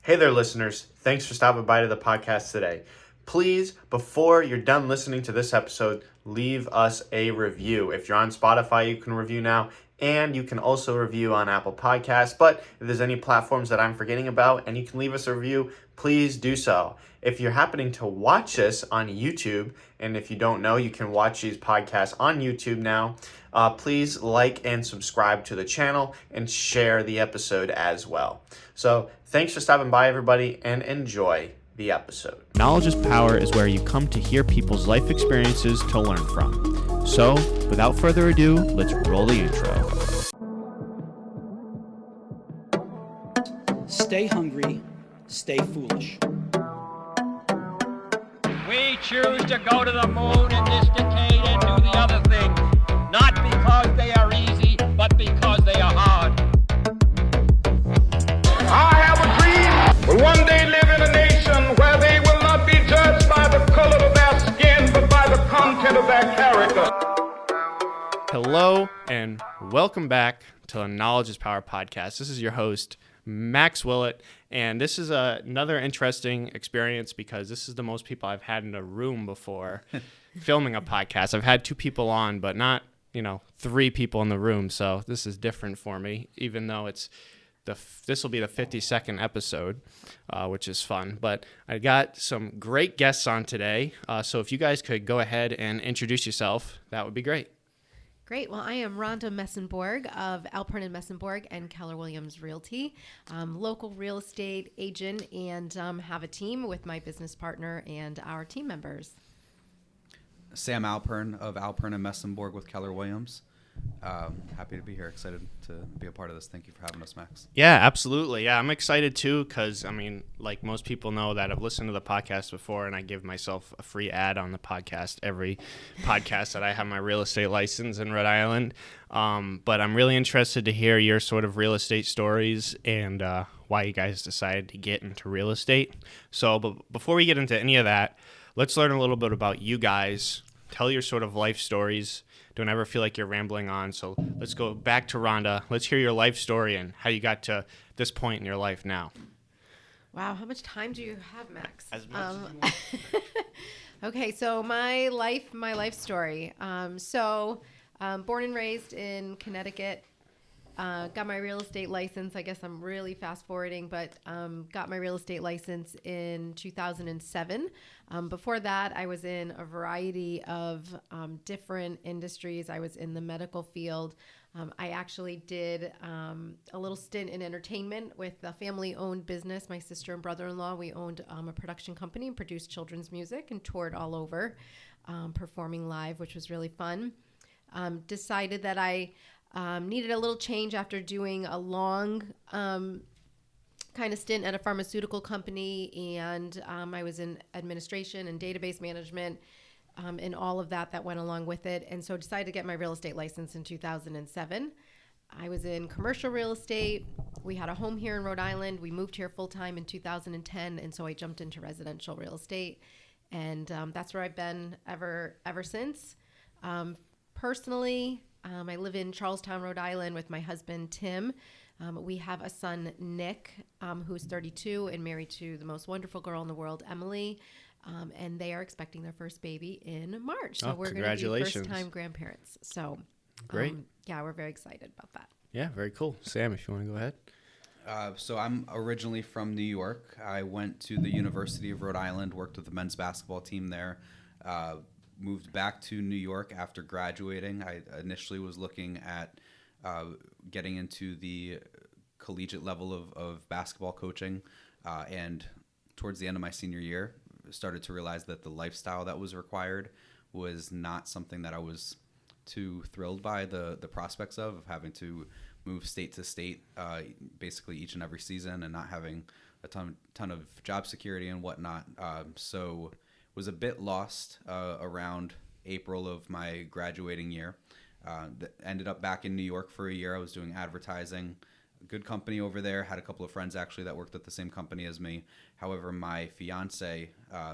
Hey there, listeners. Thanks for stopping by to the podcast today. Please, before you're done listening to this episode, leave us a review. If you're on Spotify, you can review now, and you can also review on Apple Podcasts. But if there's any platforms that I'm forgetting about and you can leave us a review, please do so. If you're happening to watch this on YouTube, and if you don't know, you can watch these podcasts on YouTube now, please like and subscribe to the channel and share the episode as well. So thanks for stopping by, everybody, and enjoy the episode. Knowledge is Power is where you come to hear people's life experiences to learn from. So, without further ado, let's roll the intro. Stay hungry, stay foolish. We choose to go to the moon in this decade and do the other thing, not because they are easy, but because they are hard. I have a dream. Will one day live in a nation where they will not be judged by the color of their skin, but by the content of their character. Hello, and welcome back to the Knowledge is Power podcast. This is your host, Max Willett, and this is another interesting experience because this is the most people I've had in a room before filming a podcast. I've had 2 people on, but not, 3 people in the room, so this is different for me, even though this will be the 52nd episode, which is fun. But I got some great guests on today, so if you guys could go ahead and introduce yourself, that would be great. Great. Well, I am Rhonda Mesenbourg of Alpern Mesenbourg and Keller Williams Realty, local real estate agent, and have a team with my business partner and our team members. Sam Alpern of Alpern Mesenbourg with Keller Williams. Happy to be here. Excited to be a part of this. Thank you for having us, Max. Yeah, absolutely. Yeah, I'm excited too because, like most people know that I've listened to the podcast before, and I give myself a free ad on the podcast every podcast that I have my real estate license in Rhode Island. But I'm really interested to hear your sort of real estate stories and why you guys decided to get into real estate. So but before we get into any of that, let's learn a little bit about you guys. Tell your sort of life stories. Don't ever feel like you're rambling on. So let's go back to Rhonda. Let's hear your life story and how you got to this point in your life now. Wow, how much time do you have, Max? As much as you want. Okay, so my life story. Born and raised in Connecticut. Got my real estate license. I guess I'm really fast forwarding, but got my real estate license in 2007. Before that, I was in a variety of different industries. I was in the medical field. I actually did a little stint in entertainment with a family-owned business. My sister and brother-in-law, we owned a production company and produced children's music and toured all over, performing live, which was really fun. Decided that I needed a little change after doing a long kind of stint at a pharmaceutical company, and I was in administration and database management and all of that went along with it, and so decided to get my real estate license in 2007. I was in commercial real estate. We had a home here in Rhode Island. We moved here full-time in 2010, and so I jumped into residential real estate, and that's where I've been ever since. Personally, I live in Charlestown, Rhode Island with my husband, Tim. We have a son, Nick, who's 32 and married to the most wonderful girl in the world, Emily. And they are expecting their first baby in March. So we're going to be first-time grandparents. So great. Yeah, we're very excited about that. Yeah, very cool. Sam, if you want to go ahead. So I'm originally from New York. I went to the University of Rhode Island, worked with the men's basketball team there. Moved back to New York after graduating. I initially was looking at getting into the collegiate level of basketball coaching, and towards the end of my senior year, started to realize that the lifestyle that was required was not something that I was too thrilled by the prospects of having to move state to state basically each and every season and not having a ton of job security and whatnot. So was a bit lost around April of my graduating year. Ended up back in New York for a year. I was doing advertising. Good company over there. Had a couple of friends actually that worked at the same company as me. However, my fiance,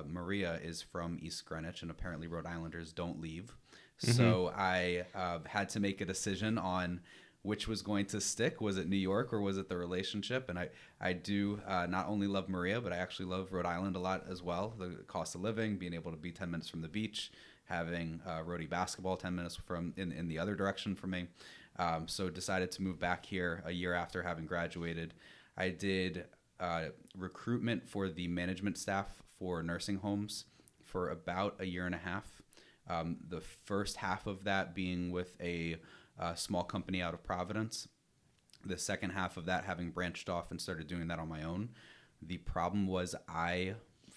Maria, is from East Greenwich, and apparently Rhode Islanders don't leave. Mm-hmm. So I had to make a decision on which was going to stick. Was it New York or was it the relationship? And I do not only love Maria, but I actually love Rhode Island a lot as well. The cost of living, being able to be 10 minutes from the beach, having Rhodey basketball 10 minutes from in the other direction from me. So decided to move back here a year after having graduated. I did recruitment for the management staff for nursing homes for about a year and a half. The first half of that being with a small company out of Providence. The second half of that having branched off and started doing that on my own. The problem was I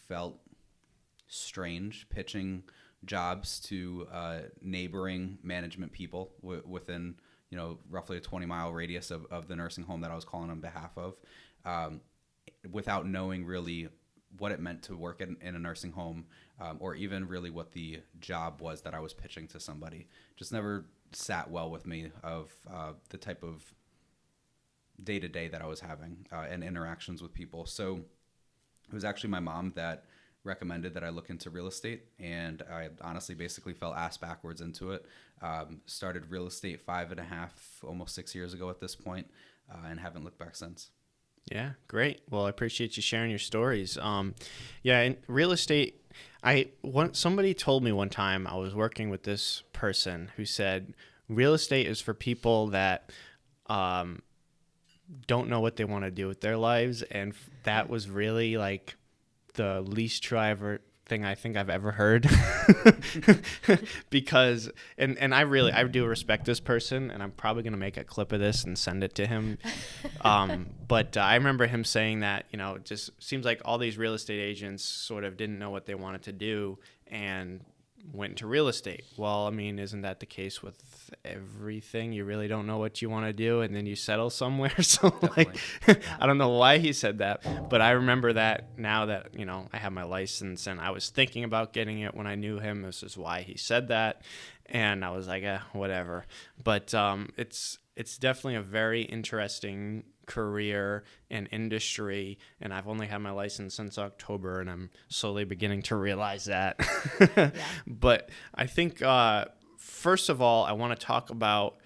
felt strange pitching jobs to neighboring management people within roughly a 20-mile radius of the nursing home that I was calling on behalf of, without knowing really what it meant to work in a nursing home, or even really what the job was that I was pitching to somebody. Just never sat well with me of the type of day-to-day that I was having and interactions with people. So it was actually my mom that recommended that I look into real estate, and I honestly basically fell ass backwards into it. Started real estate 5.5, almost 6 years ago at this point, and haven't looked back since. Yeah, great. Well, I appreciate you sharing your stories. Yeah, in real estate, somebody told me one time, I was working with this person who said real estate is for people that don't know what they want to do with their lives, and that was really like the least driver thing I think I've ever heard. Because and I do respect this person, and I'm probably gonna make a clip of this and send it to him. But I remember him saying that, it just seems like all these real estate agents sort of didn't know what they wanted to do and went into real estate. Well, I mean, isn't that the case with everything? You really don't know what you want to do, and then you settle somewhere. So like, I don't know why he said that, but I remember that now that, I have my license, and I was thinking about getting it when I knew him. This is why he said that. And I was like, whatever. But it's definitely a very interesting career and industry, and I've only had my license since October, and I'm slowly beginning to realize that. Yeah. But I think first of all, I want to talk about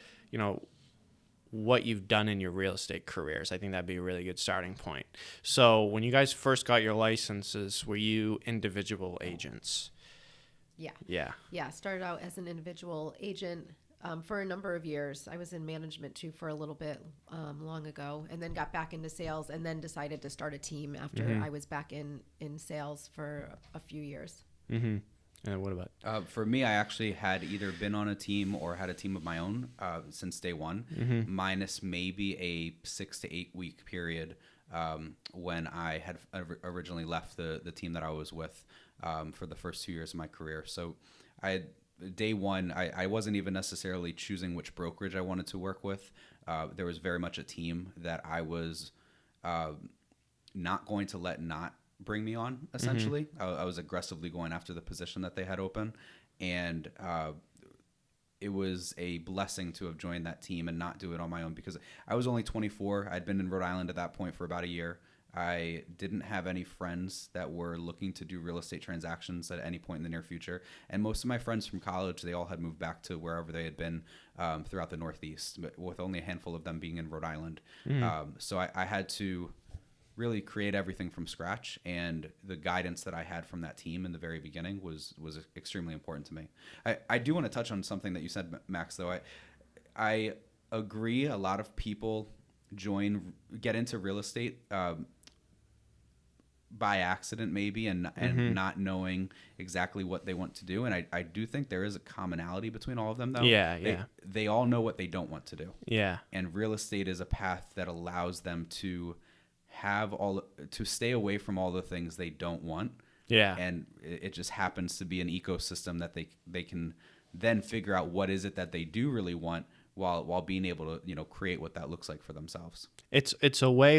what you've done in your real estate careers. I think that'd be a really good starting point. So when you guys first got your licenses, were you individual agents? Yeah. Started out as an individual agent for a number of years. I was in management too for a little bit long ago, and then got back into sales, and then decided to start a team after I was back in sales for a few years. Mm-hmm. And what about? For me, I actually had either been on a team or had a team of my own since day one, minus maybe a 6 to 8 week period when I had originally left the team that I was with for the first 2 years of my career. So day one, I wasn't even necessarily choosing which brokerage I wanted to work with. There was very much a team that I was not going to let not bring me on, essentially. I was aggressively going after the position that they had open, and it was a blessing to have joined that team and not do it on my own, because I was only 24. I'd been in Rhode Island at that point for about a year. I didn't have any friends that were looking to do real estate transactions at any point in the near future. And most of my friends from college, they all had moved back to wherever they had been throughout the Northeast, with only a handful of them being in Rhode Island. So I had to really create everything from scratch, and the guidance that I had from that team in the very beginning was extremely important to me. I do want to touch on something that you said, Max, though. I agree a lot of people get into real estate by accident maybe, and not knowing exactly what they want to do. And I do think there is a commonality between all of them, though. Yeah. They all know what they don't want to do. Yeah. And real estate is a path that allows them to stay away from all the things they don't want. Yeah. And it just happens to be an ecosystem that they can then figure out what is it that they do really want, while being able to, create what that looks like for themselves. It's a way,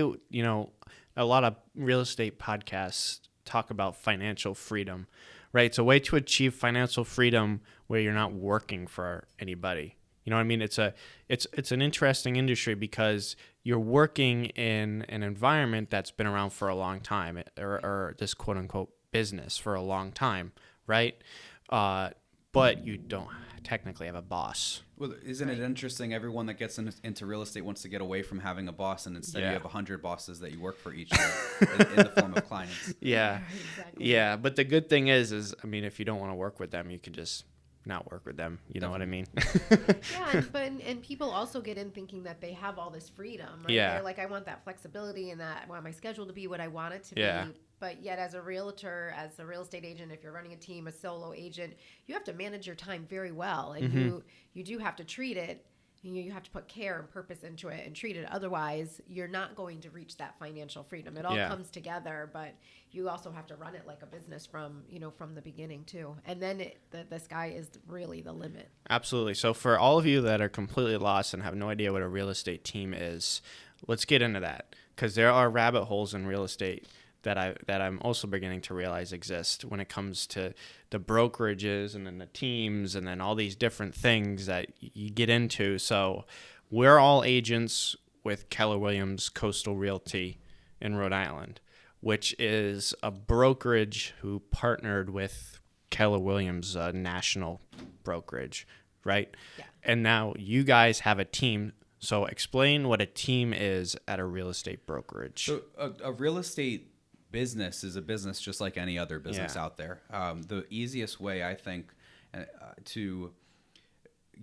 a lot of real estate podcasts talk about financial freedom, right? It's a way to achieve financial freedom where you're not working for anybody. You know what I mean? It's an interesting industry because you're working in an environment that's been around for a long time, or this quote unquote business for a long time, right? but you don't technically have a boss. Well, isn't it interesting? Everyone that gets into real estate wants to get away from having a boss, and instead you have 100 bosses that you work for each year in the form of clients. Yeah. Exactly. Yeah. But the good thing is, I mean, if you don't want to work with them, you can just not work with them. You know what I mean? Yeah, and people also get in thinking that they have all this freedom. Right? Yeah. They're like, I want that flexibility and that I want my schedule to be what I want it to Yeah. be. But yet, as a realtor, as a real estate agent, if you're running a team, a solo agent, you have to manage your time very well, and you do have to treat it. You have to put care and purpose into it and treat it. Otherwise, you're not going to reach that financial freedom. It all comes together, but you also have to run it like a business from the beginning too. And then the sky is really the limit. Absolutely. So for all of you that are completely lost and have no idea what a real estate team is, let's get into that, because there are rabbit holes in real estate that I'm also beginning to realize exist when it comes to the brokerages and then the teams and then all these different things that you get into. So we're all agents with Keller Williams Coastal Realty in Rhode Island, which is a brokerage who partnered with Keller Williams, a national brokerage, right? Yeah. And now you guys have a team. So explain what a team is at a real estate brokerage. So a real estate business is a business just like any other business out there. The easiest way, I think, to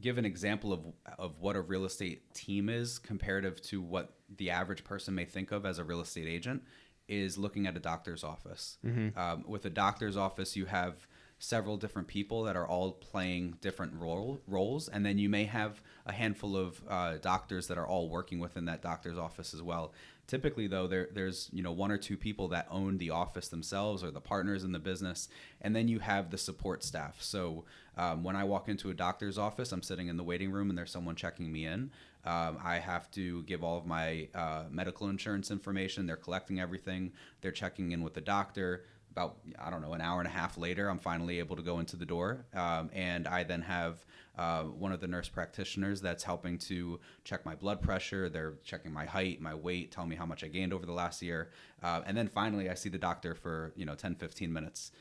give an example of what a real estate team is comparative to what the average person may think of as a real estate agent is looking at a doctor's office. With a doctor's office, you have several different people that are all playing different roles, and then you may have a handful of doctors that are all working within that doctor's office as well. Typically, though, there's one or two people that own the office themselves or the partners in the business, and then you have the support staff. So when I walk into a doctor's office, I'm sitting in the waiting room and there's someone checking me in. I have to give all of my medical insurance information. They're collecting everything. They're checking in with the doctor. About, an hour and a half later, I'm finally able to go into the door. And I then have one of the nurse practitioners that's helping to check my blood pressure. They're checking my height, my weight, tell me how much I gained over the last year. And then finally, I see the doctor for 10, 15 minutes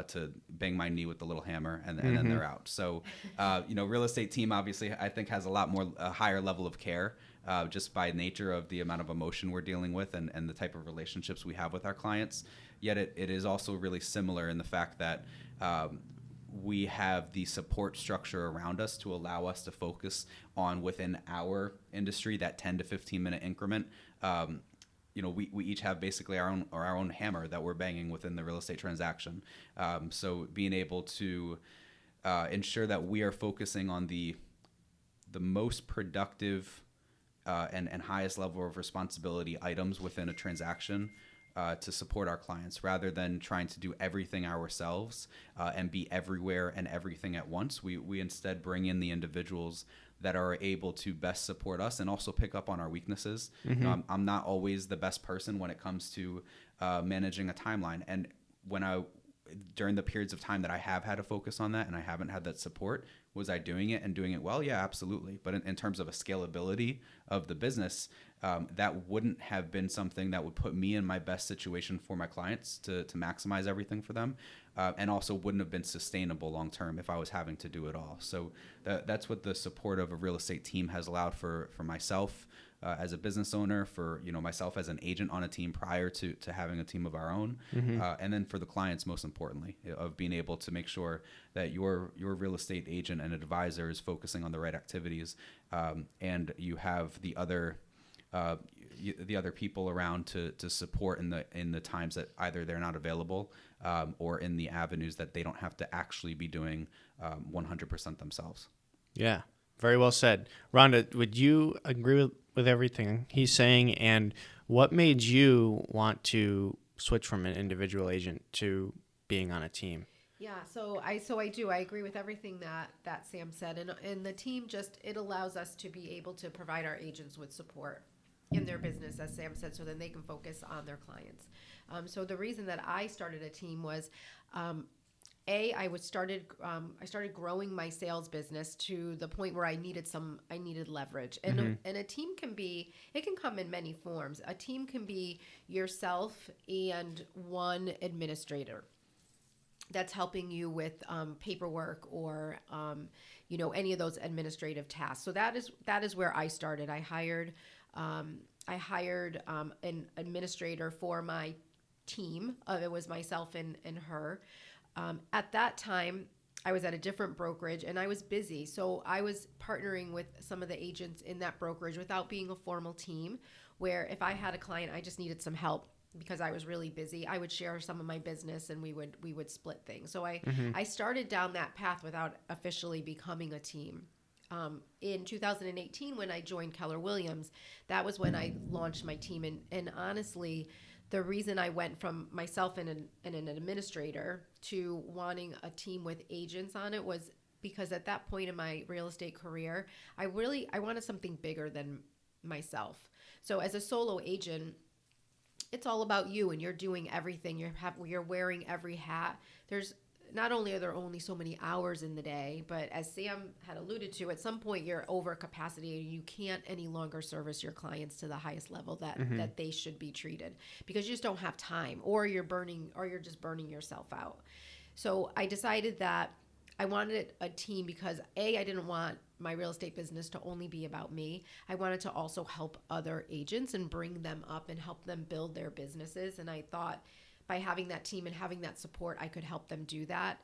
to bang my knee with the little hammer, and then they're out. So, real estate team obviously I think has a higher level of care. Just by nature of the amount of emotion we're dealing with and the type of relationships we have with our clients. Yet it is also really similar in the fact that we have the support structure around us to allow us to focus on within our industry, that 10 to 15 minute increment. We each have basically our own hammer that we're banging within the real estate transaction. So being able to ensure that we are focusing on the most productive and highest level of responsibility items within a transaction to support our clients, rather than trying to do everything ourselves and be everywhere and everything at once. We instead bring in the individuals that are able to best support us and also pick up on our weaknesses. I'm not always the best person when it comes to managing a timeline. And during the periods of time that I have had to focus on that and I haven't had that support, was I doing it and doing it well? Yeah, absolutely. But in terms of a scalability of the business, that wouldn't have been something that would put me in my best situation for my clients to maximize everything for them, and also wouldn't have been sustainable long term if I was having to do it all. So that's what the support of a real estate team has allowed for myself as a business owner, for myself as an agent on a team prior to having a team of our own, and then for the clients, most importantly, of being able to make sure that your real estate agent and advisor is focusing on the right activities, and you have the other people around to support in the times that either they're not available, or in the avenues that they don't have to actually be doing 100% themselves. Yeah, very well said. Rhonda, would you agree with everything he's saying? And what made you want to switch from an individual agent to being on a team? Yeah, so I do. I agree with everything that Sam said. And the team it allows us to be able to provide our agents with support in their business, as Sam said, so then they can focus on their clients. So the reason that I started a team was, I started growing my sales business to the point where I needed leverage. And and a team can come in many forms. A team can be yourself and one administrator. that's helping you with paperwork or any of those administrative tasks. So that is where I started. I hired an administrator for my team. It was myself and her. At that time, I was at a different brokerage and I was busy. So I was partnering with some of the agents in that brokerage without being a formal team, where if I had a client, I just needed some help because I was really busy, I would share some of my business and we would split things. So I started down that path without officially becoming a team. In 2018, when I joined Keller Williams, that was when I launched my team. And honestly, the reason I went from myself and an administrator to wanting a team with agents on it was because at that point in my real estate career, I wanted something bigger than myself. So as a solo agent, it's all about you and you're doing everything. You're wearing every hat. There's not only are there only so many hours in the day, but as Sam had alluded to, at some point you're over capacity and you can't any longer service your clients to the highest level that they should be treated because you just don't have time, or you're just burning yourself out. So I decided that I wanted a team because I didn't want my real estate business to only be about me. I wanted to also help other agents and bring them up and help them build their businesses. And I thought by having that team and having that support, I could help them do that.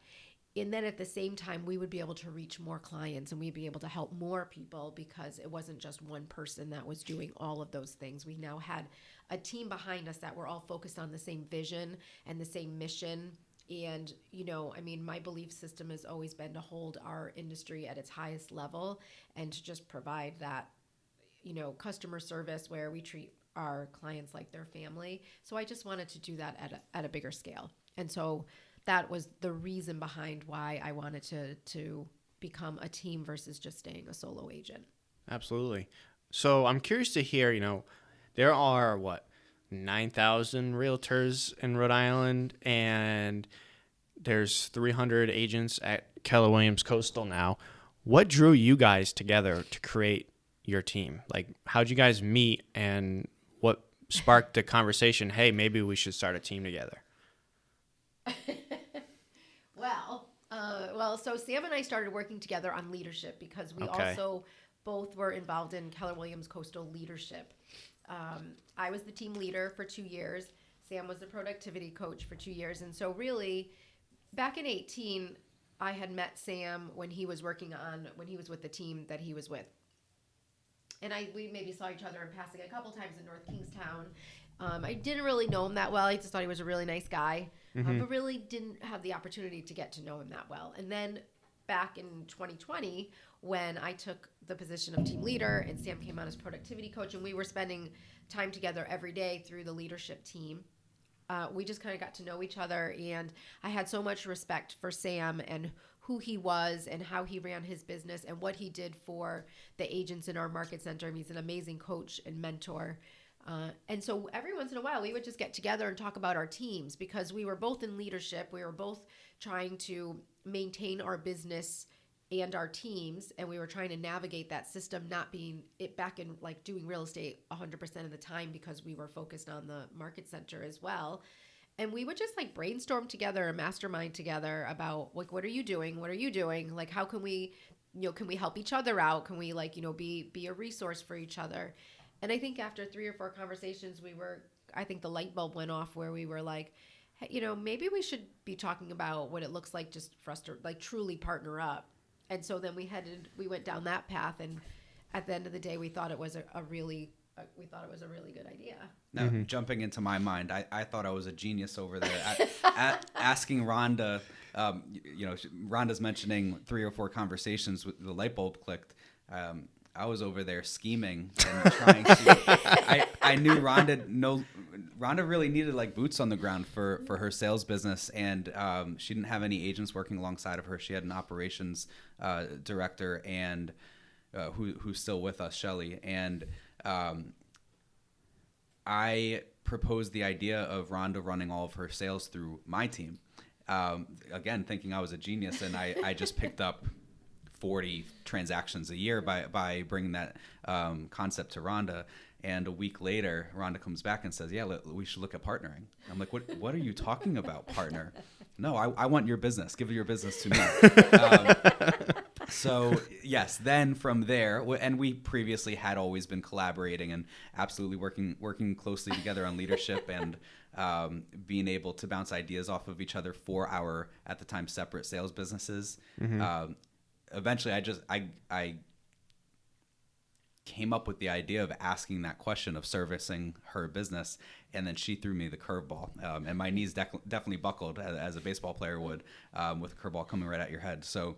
And then at the same time, we would be able to reach more clients and we'd be able to help more people because it wasn't just one person that was doing all of those things. We now had a team behind us that were all focused on the same vision and the same mission. And, my belief system has always been to hold our industry at its highest level and to just provide that, customer service where we treat our clients like their family. So I just wanted to do that at a bigger scale. And so that was the reason behind why I wanted to become a team versus just staying a solo agent. Absolutely. So I'm curious to hear, there are 9,000 realtors in Rhode Island, and there's 300 agents at Keller Williams Coastal now. What drew you guys together to create your team? Like, how'd you guys meet, and what sparked the conversation, hey, maybe we should start a team together? So Sam and I started working together on leadership because we also both were involved in Keller Williams Coastal leadership. I was the team leader for 2 years. Sam was the productivity coach for 2 years. And so really, back in 2018, I had met Sam when he was with the team that he was with. And we maybe saw each other in passing a couple times in North Kingstown. I didn't really know him that well. I just thought he was a really nice guy, but really didn't have the opportunity to get to know him that well. And then back in 2020, when I took the position of team leader and Sam came on as productivity coach, and we were spending time together every day through the leadership team, we just kind of got to know each other. And I had so much respect for Sam and who he was and how he ran his business and what he did for the agents in our market center. I mean, he's an amazing coach and mentor. And so every once in a while, we would just get together and talk about our teams because we were both in leadership. We were both trying to maintain our business and our teams, and we were trying to navigate that system, not being it back in doing real estate 100% of the time because we were focused on the market center as well. And we would just brainstorm together and mastermind together about what are you doing? What are you doing? How can we, can we help each other out? Can we be a resource for each other? And I think after 3 or 4 conversations, I think the light bulb went off where we were like, hey, maybe we should be talking about what it looks like just for us to truly partner up. And so then we went down that path. And at the end of the day, we thought it was a really good idea. Now, jumping into my mind, I thought I was a genius over there. Asking Rhonda, Rhonda's mentioning 3 or 4 conversations with the light bulb clicked. I was over there scheming and trying to. I knew Rhonda really needed boots on the ground for her sales business, and she didn't have any agents working alongside of her. She had an operations director and who's still with us, Shelly, and I proposed the idea of Rhonda running all of her sales through my team. Again, thinking I was a genius, and I just picked up 40 transactions a year by bringing that concept to Rhonda. And a week later, Rhonda comes back and says, yeah, we should look at partnering. I'm like, what are you talking about, partner? No, I want your business. Give your business to me. So yes, then from there, and we previously had always been collaborating and absolutely working closely together on leadership and being able to bounce ideas off of each other for our, at the time, separate sales businesses. Eventually, I came up with the idea of asking that question of servicing her business, and then she threw me the curveball, and my knees definitely buckled as a baseball player would, with a curveball coming right at your head. So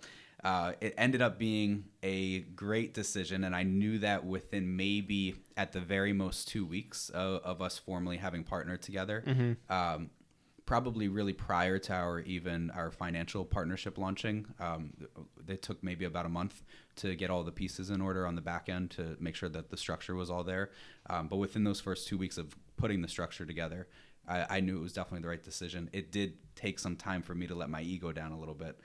it ended up being a great decision, and I knew that within maybe at the very most 2 weeks of us formally having partnered together, probably really prior to our financial partnership launching. They took maybe about a month to get all the pieces in order on the back end to make sure that the structure was all there. But within those first 2 weeks of putting the structure together, I knew it was definitely the right decision. It did take some time for me to let my ego down a little bit,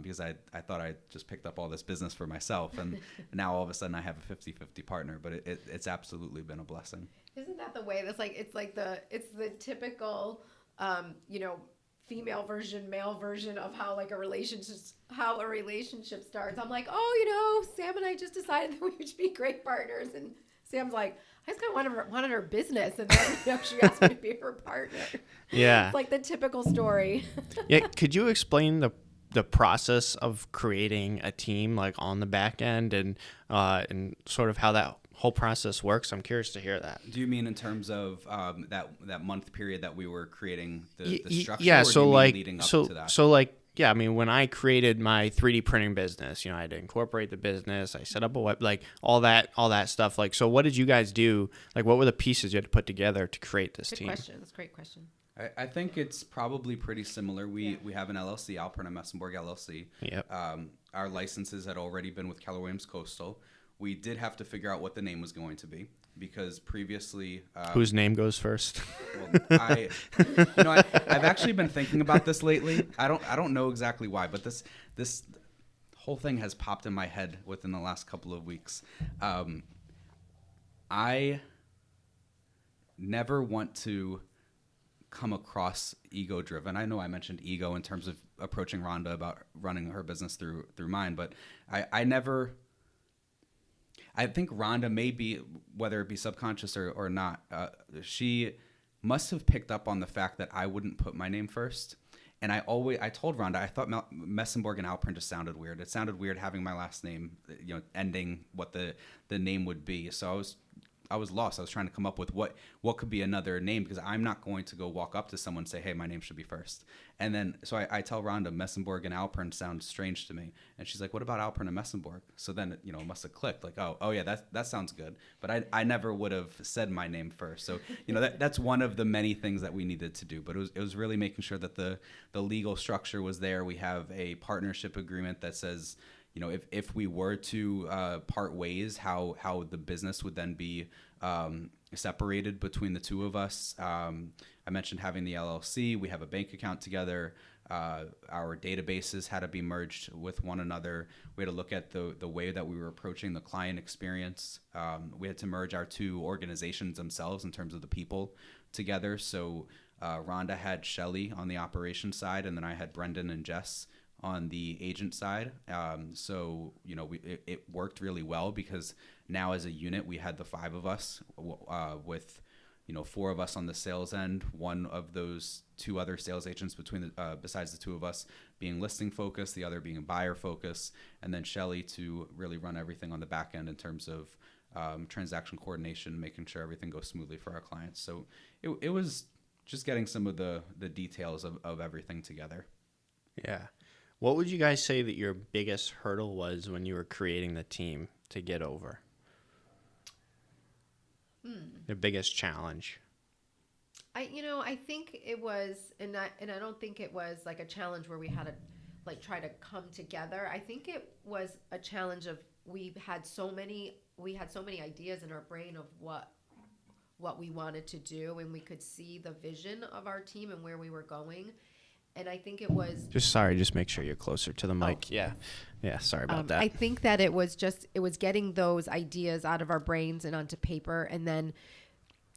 because I thought I just picked up all this business for myself, and now all of a sudden I have a 50-50 partner. But it's absolutely been a blessing. Isn't that the way? It's the typical, female version, male version of how a relationship starts. I'm like, Sam and I just decided that we should be great partners, and Sam's like, I just kind of wanted her business, and then she asked me to be her partner. Yeah, it's like the typical story. Yeah, could you explain the process of creating a team on the back end and sort of how that whole process works? I'm curious to hear that. Do you mean in terms of that month period that we were creating the structure? Yeah, or so do you mean leading up to that? Yeah, I mean, when I created my 3D printing business, I had to incorporate the business. I set up a web, all that stuff. So what did you guys do? What were the pieces you had to put together to create this team? Good question. That's a great question. I think it's probably pretty similar. We have an LLC, Alpern Mesenbourg LLC. Yep. Our licenses had already been with Keller Williams Coastal. We did have to figure out what the name was going to be, because previously... whose name goes first? Well, I've actually been thinking about this lately. I don't know exactly why, but this whole thing has popped in my head within the last couple of weeks. I never want to come across ego-driven. I know I mentioned ego in terms of approaching Rhonda about running her business through mine, but I think Rhonda may be, whether it be subconscious or not, she must have picked up on the fact that I wouldn't put my name first. And I told Rhonda, I thought Mesenbourg and Alphern just sounded weird. It sounded weird having my last name, ending what the name would be. So I was lost. I was trying to come up with what could be another name, because I'm not going to go walk up to someone and say, hey, my name should be first. And then, so I tell Rhonda, Mesenbourg and Alpern sounds strange to me. And she's like, what about Alpern and Mesenbourg? So then, it must have clicked, oh yeah, that sounds good. But I never would have said my name first. So, that's one of the many things that we needed to do. But it was really making sure that the legal structure was there. We have a partnership agreement that says, if we were to part ways, how the business would then be separated between the two of us. I mentioned having the LLC. We have a bank account together. Our databases had to be merged with one another. We had to look at the way that we were approaching the client experience. We had to merge our two organizations themselves in terms of the people together. So Rhonda had Shelly on the operations side, and then I had Brendan and Jess on the agent side. So it worked really well, because now as a unit we had the 5 of us with 4 of us on the sales end, one of those 2 other sales agents besides the 2 of us being listing focused, the other being buyer focused, and then Shelly to really run everything on the back end in terms of transaction coordination, making sure everything goes smoothly for our clients. So it was just getting some of the details of everything together. Yeah. What would you guys say that your biggest hurdle was when you were creating the team to get over? The biggest challenge? I think it was, and I don't think it was a challenge where we had to try to come together. I think it was a challenge of we had so many ideas in our brain of what we wanted to do, and we could see the vision of our team and where we were going. And I think it was Just make sure you're closer to the mic. Oh. Yeah, sorry about that. I think that it was getting those ideas out of our brains and onto paper, and then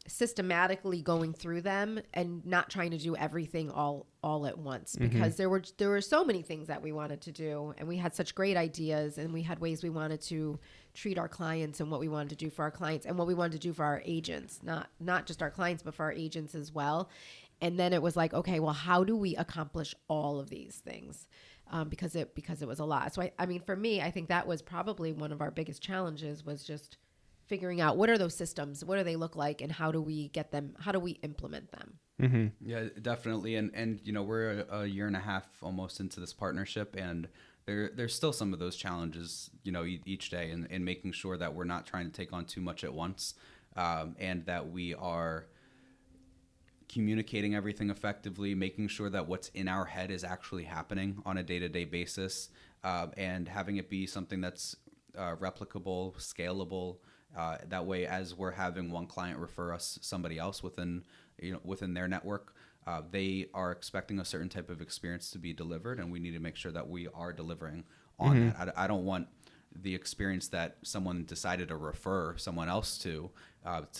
systematically going through them and not trying to do everything all at once, because there were so many things that we wanted to do, and we had such great ideas, and we had ways we wanted to treat our clients and what we wanted to do for our clients and what we wanted to do for our agents, not just our clients, but for our agents as well. And then it was like, okay, well, how do we accomplish all of these things? Because it was a lot. So I mean, for me, I think that was probably one of our biggest challenges, was just figuring out what are those systems, what do they look like, and how do we get them, how do we implement them? Mm-hmm. Yeah, definitely. And you know, we're a year and a half almost into this partnership, and there's still some of those challenges, you know, each day, and making sure that we're not trying to take on too much at once, and that we are communicating everything effectively, making sure that what's in our head is actually happening on a day-to-day basis, and having it be something that's replicable, scalable. That way, as we're having one client refer us somebody else within their network, they are expecting a certain type of experience to be delivered, and we need to make sure that we are delivering on that. I don't want the experience that someone decided to refer someone else to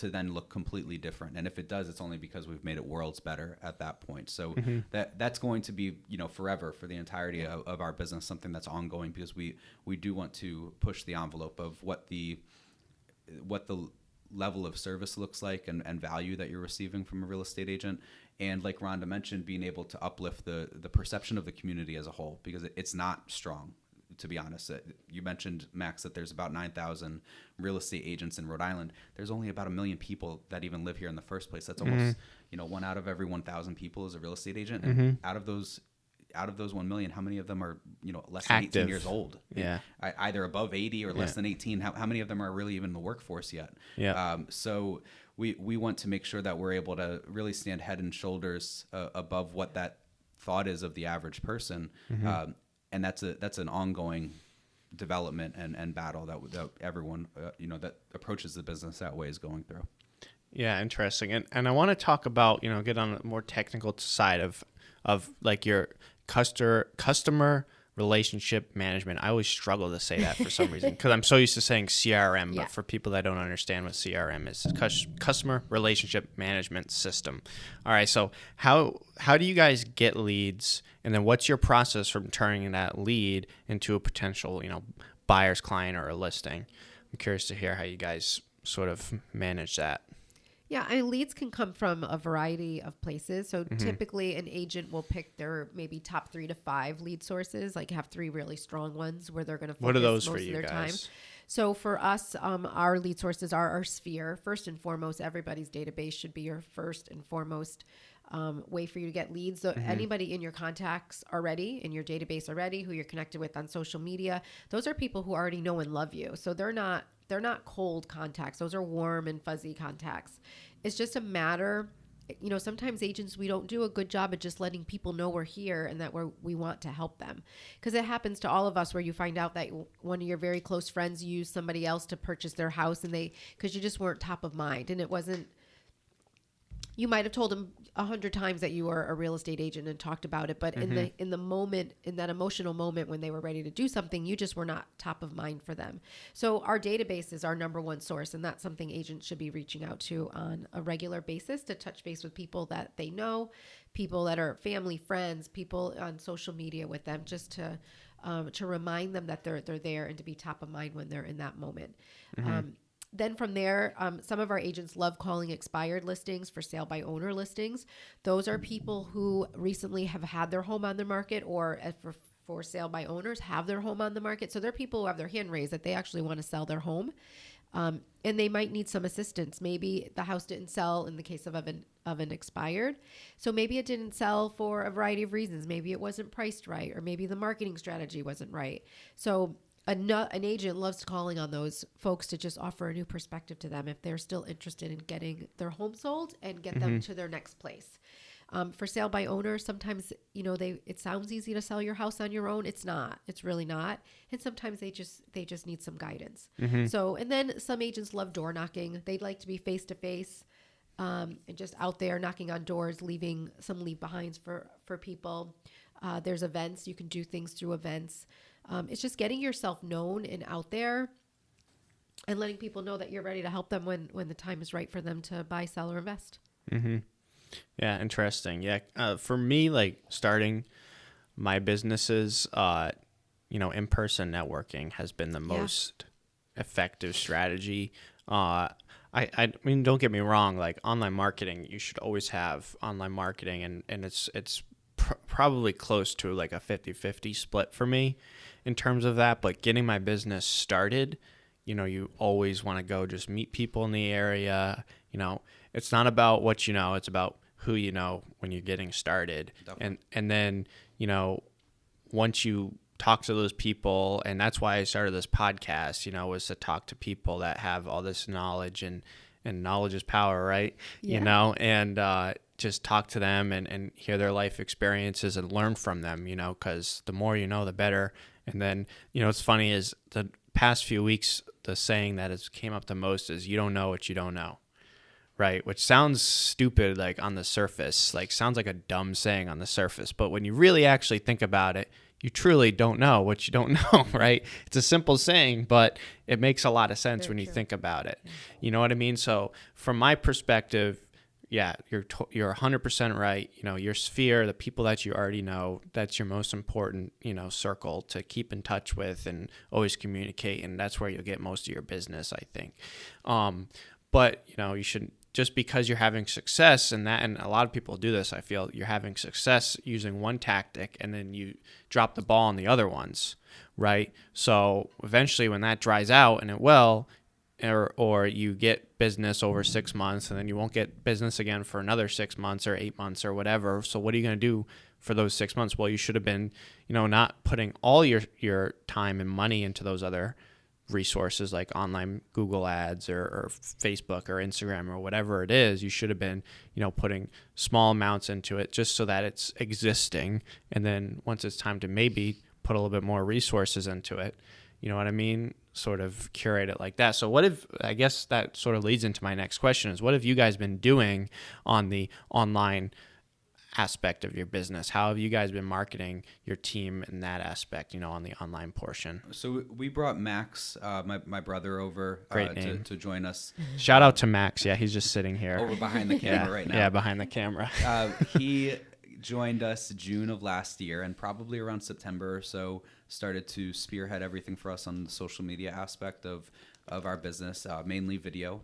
then look completely different. And if it does, it's only because we've made it worlds better at that point. So that's going to be, you know, forever, for the entirety of our business, something that's ongoing, because we do want to push the envelope of what the level of service looks like and value that you're receiving from a real estate agent. And like Rhonda mentioned, being able to uplift the perception of the community as a whole, because it's not strong, to be honest. You mentioned, Max, that there's about 9,000 real estate agents in Rhode Island. There's only about 1 million people that even live here in the first place. That's almost, you know, 1 out of every 1,000 people is a real estate agent. And out of those 1 million, how many of them are, you know, less than active. 18 years old? Yeah. Either above 80 or less than 18. How many of them are really even in the workforce yet? Yeah. So we want to make sure that we're able to really stand head and shoulders above what that thought is of the average person. And that's an ongoing development and battle that everyone, you know, that approaches the business that way is going through. Yeah, interesting. And I want to talk about, you know, get on a more technical side of like your customer relationship management. I always struggle to say that for some reason, because I'm so used to saying CRM, but for people that don't understand what CRM is, customer relationship management system. All right, so how do you guys get leads, and then what's your process from turning that lead into a potential, you know, buyer's client or a listing? I'm curious to hear how you guys sort of manage that. Yeah, leads can come from a variety of places. So typically an agent will pick their maybe top 3 to 5 lead sources, like have 3 really strong ones where they're going to focus what are those most for you of their guys? time. So for us, our lead sources are our sphere. First and foremost, everybody's database should be your first and foremost way for you to get leads. So anybody in your contacts already, in your database already, who you're connected with on social media, those are people who already know and love you. So they're not cold contacts. Those are warm and fuzzy contacts. It's just a matter, you know, sometimes agents, we don't do a good job of just letting people know we're here and that we want to help them. Because it happens to all of us, where you find out that one of your very close friends used somebody else to purchase their house, and because you just weren't top of mind, and it wasn't, you might have told them 100 times that you were a real estate agent and talked about it, but in the moment, in that emotional moment when they were ready to do something, you just were not top of mind for them. So our database is our number one source, and that's something agents should be reaching out to on a regular basis, to touch base with people that they know, people that are family, friends, people on social media with them, just to remind them that they're there, and to be top of mind when they're in that moment. Then from there, some of our agents love calling expired listings for sale by owner listings. Those are people who recently have had their home on the market, or for sale by owners have their home on the market. So they're people who have their hand raised that they actually want to sell their home. And they might need some assistance. Maybe the house didn't sell in the case of an expired. So maybe it didn't sell for a variety of reasons. Maybe it wasn't priced right, or maybe the marketing strategy wasn't right. So an agent loves calling on those folks to just offer a new perspective to them if they're still interested in getting their home sold and get them to their next place. For sale by owner, sometimes, you know, it sounds easy to sell your house on your own. It's not. It's really not. And sometimes they just need some guidance. So, and then some agents love door knocking. They'd like to be face to face. and just out there knocking on doors, leaving some leave behinds for people. There's events. You can do things through events. It's just getting yourself known and out there and letting people know that you're ready to help them when the time is right for them to buy, sell, or invest. Mm-hmm. Yeah, interesting. Yeah, for me, like starting my businesses, in-person networking has been the most effective strategy. I mean, don't get me wrong, like online marketing, you should always have online marketing, and it's probably close to like a 50-50 split for me in terms of that. But getting my business started, you always want to go just meet people in the area. It's not about what it's about who you know when you're getting started. Definitely. And then, once you talk to those people, and that's why I started this podcast, was to talk to people that have all this knowledge, and knowledge is power, right? Yeah. And just talk to them and hear their life experiences and learn from them, because the more you know, the better. And then, what's funny is the past few weeks, the saying that has came up the most is you don't know what you don't know. Right, which sounds stupid, like on the surface, like sounds like a dumb saying on the surface. But when you really actually think about it, you truly don't know what you don't know, right? It's a simple saying, but it makes a lot of sense when you think about it. You know what I mean? So from my perspective, yeah, you're 100% right. Your sphere, the people that you already know, that's your most important, circle to keep in touch with and always communicate. And that's where you'll get most of your business, I think. But, you should, just because you're having success and a lot of people do this, I feel you're having success using one tactic and then you drop the ball on the other ones, right? So eventually when that dries out, and it will, or you get business over 6 months and then you won't get business again for another 6 months or 8 months or whatever. So what are you going to do for those 6 months? Well, you should have been, not putting all your time and money into those other resources like online Google ads or Facebook or Instagram or whatever it is. You should have been, putting small amounts into it just so that it's existing. And then once it's time to maybe put a little bit more resources into it, you know what I mean? Sort of curate it like that. So I guess that sort of leads into my next question is, what have you guys been doing on the online aspect of your business? How have you guys been marketing your team in that aspect, on the online portion? So we brought Max, my brother, over to join us. Shout out to Max. Yeah, he's just sitting here. Over behind the camera right now. Yeah, behind the camera. He joined us June of last year, and probably around September or so started to spearhead everything for us on the social media aspect of our business, mainly video.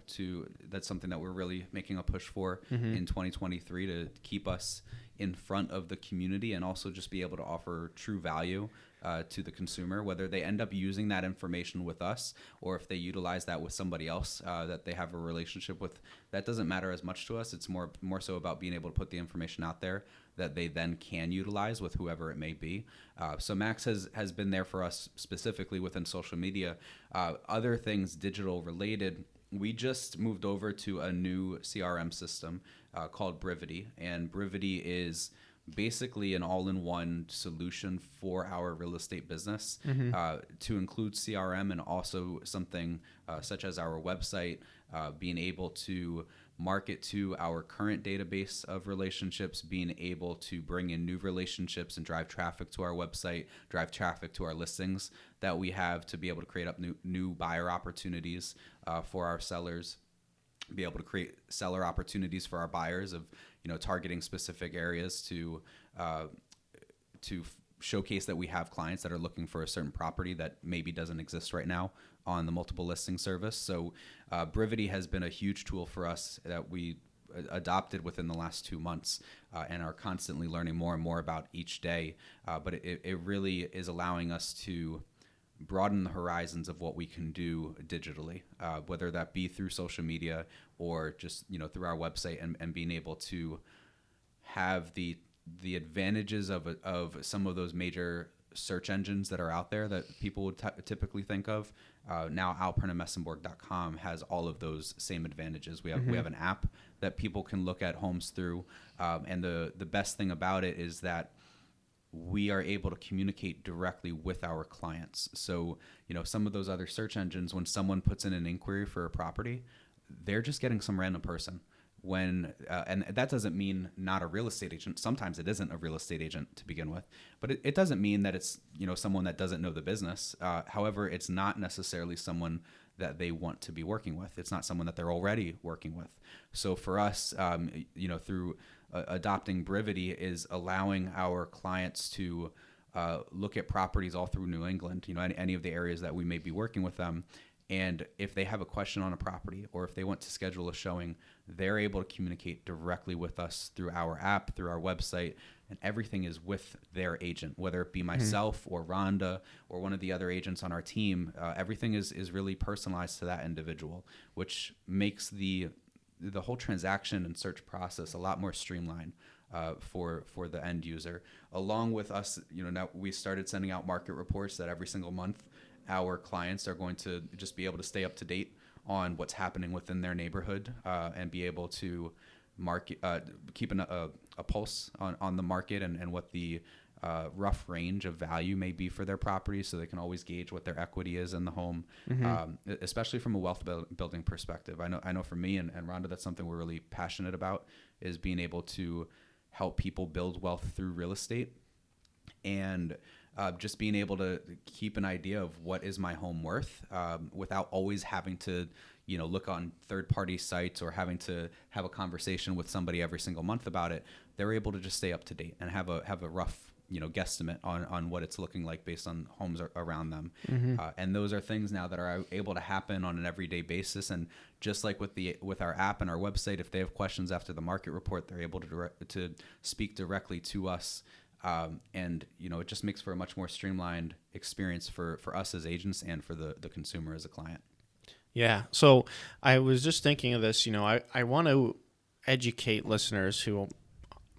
That's something that we're really making a push for in 2023 to keep us in front of the community and also just be able to offer true value to the consumer, whether they end up using that information with us or if they utilize that with somebody else that they have a relationship with. That doesn't matter as much to us. It's more so about being able to put the information out there that they then can utilize with whoever it may be. So Max has been there for us specifically within social media. Other things digital related, we just moved over to a new CRM system called Brivity, and Brivity is basically an all-in-one solution for our real estate business to include CRM and also something such as our website, being able to market to our current database of relationships, being able to bring in new relationships and drive traffic to our website, drive traffic to our listings that we have to be able to create up new buyer opportunities for our sellers, be able to create seller opportunities for our buyers of, targeting specific areas to showcase that we have clients that are looking for a certain property that maybe doesn't exist right now on the multiple listing service. So Brivity has been a huge tool for us that we adopted within the last 2 months and are constantly learning more and more about each day. But it really is allowing us to broaden the horizons of what we can do digitally, whether that be through social media or just through our website, and being able to have the advantages of some of those major search engines that are out there that people would typically think of. Now Alpern has all of those same advantages. We have an app that people can look at homes through, and the best thing about it is that we are able to communicate directly with our clients. So, some of those other search engines, when someone puts in an inquiry for a property, they're just getting some random person. and that doesn't mean not a real estate agent. Sometimes it isn't a real estate agent to begin with, but it doesn't mean that it's, someone that doesn't know the business. However, it's not necessarily someone that they want to be working with. It's not someone that they're already working with. So for us, through adopting Brivity is allowing our clients to look at properties all through New England, any of the areas that we may be working with them. And if they have a question on a property or if they want to schedule a showing, they're able to communicate directly with us through our app, through our website, and everything is with their agent, whether it be myself or Rhonda or one of the other agents on our team. Everything is really personalized to that individual, which makes the whole transaction and search process a lot more streamlined for the end user. Along with us, now we started sending out market reports that every single month our clients are going to just be able to stay up to date on what's happening within their neighborhood and be able to keep a pulse on the market and what the rough range of value may be for their property, so they can always gauge what their equity is in the home, especially from a wealth building perspective. I know for me and Rhonda, that's something we're really passionate about, is being able to help people build wealth through real estate, and just being able to keep an idea of what is my home worth without always having to look on third-party sites or having to have a conversation with somebody every single month about it. They're able to just stay up to date and have a rough guesstimate on what it's looking like based on homes around them. And those are things now that are able to happen on an everyday basis. And just like with our app and our website, if they have questions after the market report, they're able to speak directly to us. And it just makes for a much more streamlined experience for us as agents and for the consumer as a client. Yeah. So I was just thinking of this, I want to educate listeners who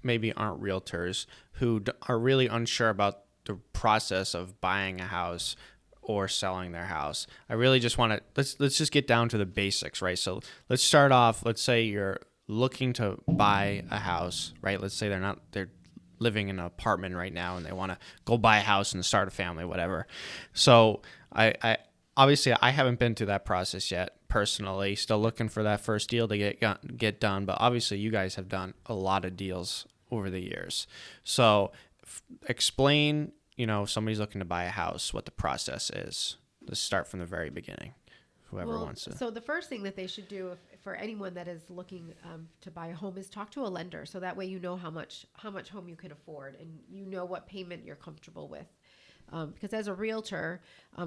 maybe aren't realtors, who are really unsure about the process of buying a house or selling their house. I really just want to, let's just get down to the basics, right? So let's start off, let's say you're looking to buy a house, right? Let's say they're living in an apartment right now and they want to go buy a house and start a family, whatever. So I obviously I haven't been through that process yet personally, still looking for that first deal to get done. But obviously you guys have done a lot of deals over the years. So explain, somebody's looking to buy a house, what the process is. Let's start from the very beginning. Whoever wants to. So the first thing that they should do for anyone that is looking to buy a home is talk to a lender. So that way you know how much home you can afford and what payment you're comfortable with. Because as a realtor,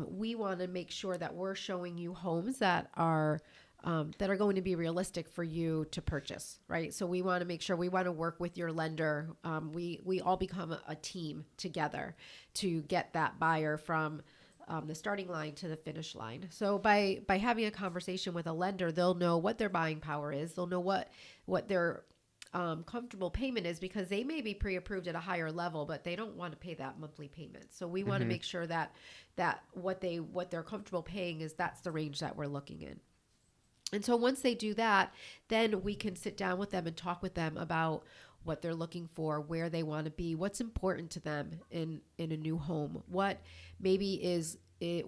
we want to make sure that we're showing you homes that are going to be realistic for you to purchase, right? So we want to make sure we want to work with your lender. We all become a team together to get that buyer from the starting line to the finish line. So by having a conversation with a lender, they'll know what their buying power is. They'll know what their comfortable payment is, because they may be pre-approved at a higher level, but they don't want to pay that monthly payment. So we want to make sure that what they're comfortable paying that's the range that we're looking in. And so once they do that, then we can sit down with them and talk with them about what they're looking for, where they want to be, what's important to them in a new home, what maybe is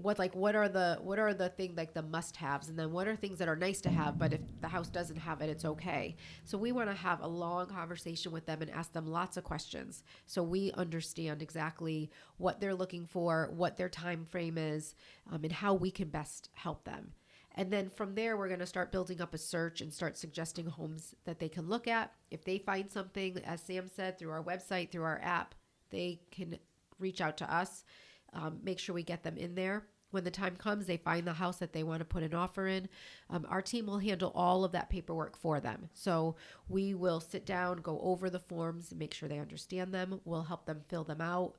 what are the things like the must-haves, and then what are things that are nice to have, but if the house doesn't have it, it's okay. So we want to have a long conversation with them and ask them lots of questions so we understand exactly what they're looking for, what their time frame is, and how we can best help them. And then from there, we're going to start building up a search and start suggesting homes that they can look at. If they find something, as Sam said, through our website, through our app, they can reach out to us, make sure we get them in there. When the time comes, they find the house that they want to put an offer in. Our team will handle all of that paperwork for them. So we will sit down, go over the forms, and make sure they understand them. We'll help them fill them out.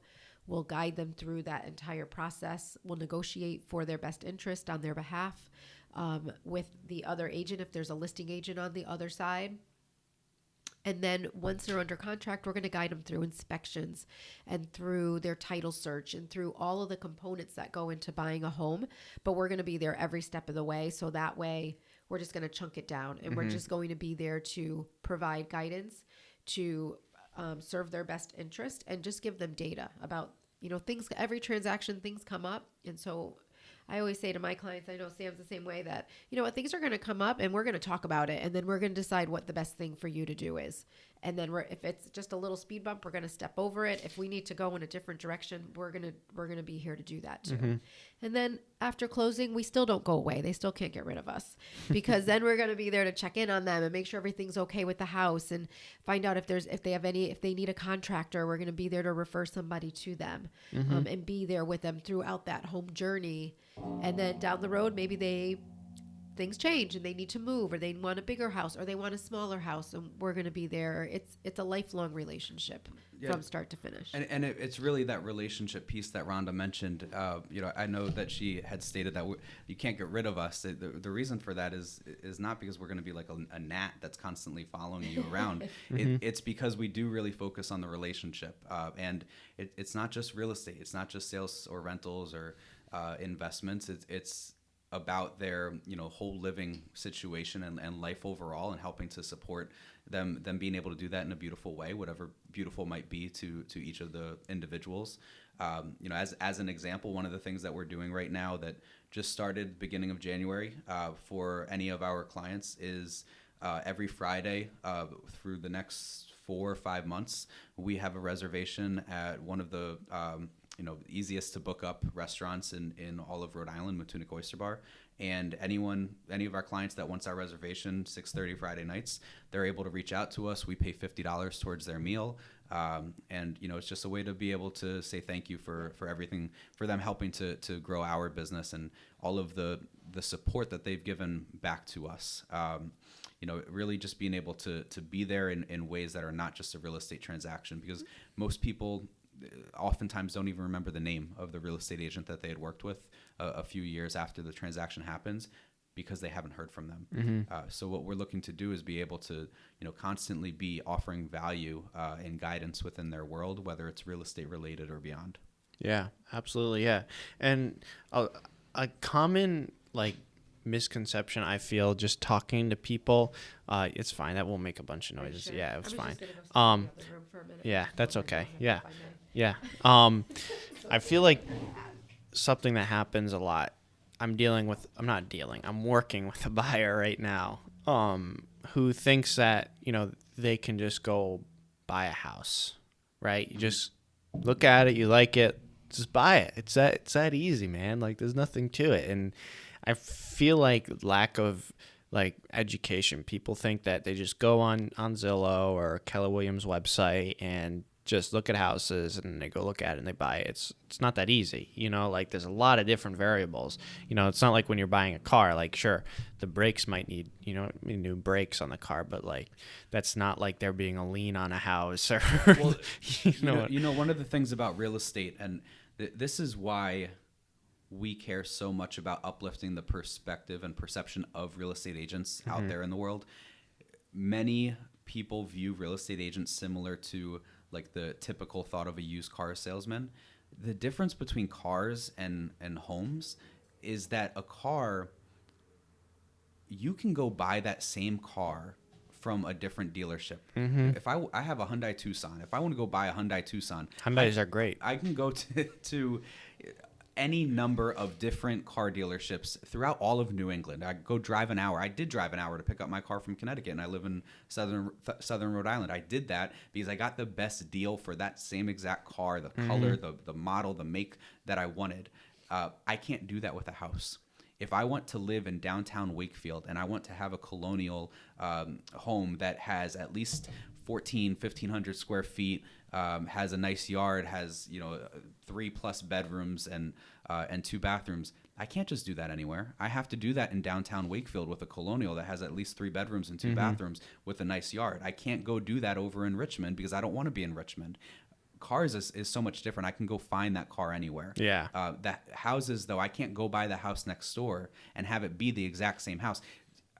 We'll guide them through that entire process. We'll negotiate for their best interest on their behalf. With the other agent, if there's a listing agent on the other side. And then once they're under contract, we're going to guide them through inspections and through their title search and through all of the components that go into buying a home. But we're going to be there every step of the way. So that way we're just going to chunk it down, and we're just going to be there to provide guidance, to serve their best interest, and just give them data about, things, every transaction, things come up. And so I always say to my clients, I know Sam's the same way, that, you know what, things are going to come up and we're going to talk about it. And then we're going to decide what the best thing for you to do is. And then if it's just a little speed bump, we're going to step over it. If we need to go in a different direction, we're going to be here to do that too. And then after closing, we still don't go away. They still can't get rid of us, because then we're going to be there to check in on them and make sure everything's okay with the house, and find out if they need a contractor. We're going to be there to refer somebody to them, and be there with them throughout that home journey. And then down the road, maybe things change and they need to move, or they want a bigger house, or they want a smaller house, and we're going to be there. It's a lifelong relationship from start to finish. And it's really that relationship piece that Rhonda mentioned. I know that she had stated that you can't get rid of us. The reason for that is not because we're going to be like a gnat that's constantly following you around. It's because we do really focus on the relationship. And it's not just real estate. It's not just sales or rentals or investments. It's about their whole living situation and life overall, and helping to support them being able to do that in a beautiful way, whatever beautiful might be to each of the individuals. As an example, one of the things that we're doing right now that just started beginning of January for any of our clients is every Friday through the next 4 or 5 months, we have a reservation at one of the easiest to book up restaurants in all of Rhode Island, Matunic Oyster Bar. And any of our clients that wants our reservation 6:30 Friday nights, they're able to reach out to us. We pay $50 towards their meal. And it's just a way to be able to say thank you for everything, for them helping to grow our business and all of the support that they've given back to us. Really just being able to be there in ways that are not just a real estate transaction, because most people oftentimes don't even remember the name of the real estate agent that they had worked with a few years after the transaction happens, because they haven't heard from them. So what we're looking to do is be able to, constantly be offering value and guidance within their world, whether it's real estate related or beyond. Yeah, absolutely. Yeah. And a common misconception, I feel, just talking to people, it's fine. That will make a bunch of noises. Sure. Yeah, it's fine. Yeah, that's okay. Yeah. Yeah. I feel like something that happens a lot. I'm working with a buyer right now, who thinks that, they can just go buy a house, right? You just look at it, you like it, just buy it. It's that easy, man. There's nothing to it. And I feel like lack of education. People think that they just go on Zillow or Keller Williams website and just look at houses, and they go look at it and they buy it. It's not that easy. There's a lot of different variables. It's not like when you're buying a car, sure, the brakes might need, new brakes on the car, but that's not like there being a lien on a house or, one of the things about real estate, and this is why we care so much about uplifting the perspective and perception of real estate agents out there in the world. Many people view real estate agents similar to the typical thought of a used car salesman. The difference between cars and homes is that a car, you can go buy that same car from a different dealership. If I have a Hyundai Tucson, if I want to go buy a Hyundai Tucson, Hyundais are great. I can go to any number of different car dealerships throughout all of New England. I go drive an hour. I did drive an hour to pick up my car from Connecticut, and I live in Southern Rhode Island. I did that because I got the best deal for that same exact car, the color, the model, the make that I wanted. I can't do that with a house. If I want to live in downtown Wakefield and I want to have a colonial home that has at least 1,500 square feet, has a nice yard, has 3+ bedrooms and 2 bathrooms, I can't just do that anywhere. I have to do that in downtown Wakefield with a colonial that has at least 3 bedrooms and 2 bathrooms with a nice yard. I can't go do that over in Richmond because I don't want to be in Richmond. Cars is so much different. I can go find that car anywhere. Yeah. That houses, though, I can't go buy the house next door and have it be the exact same house.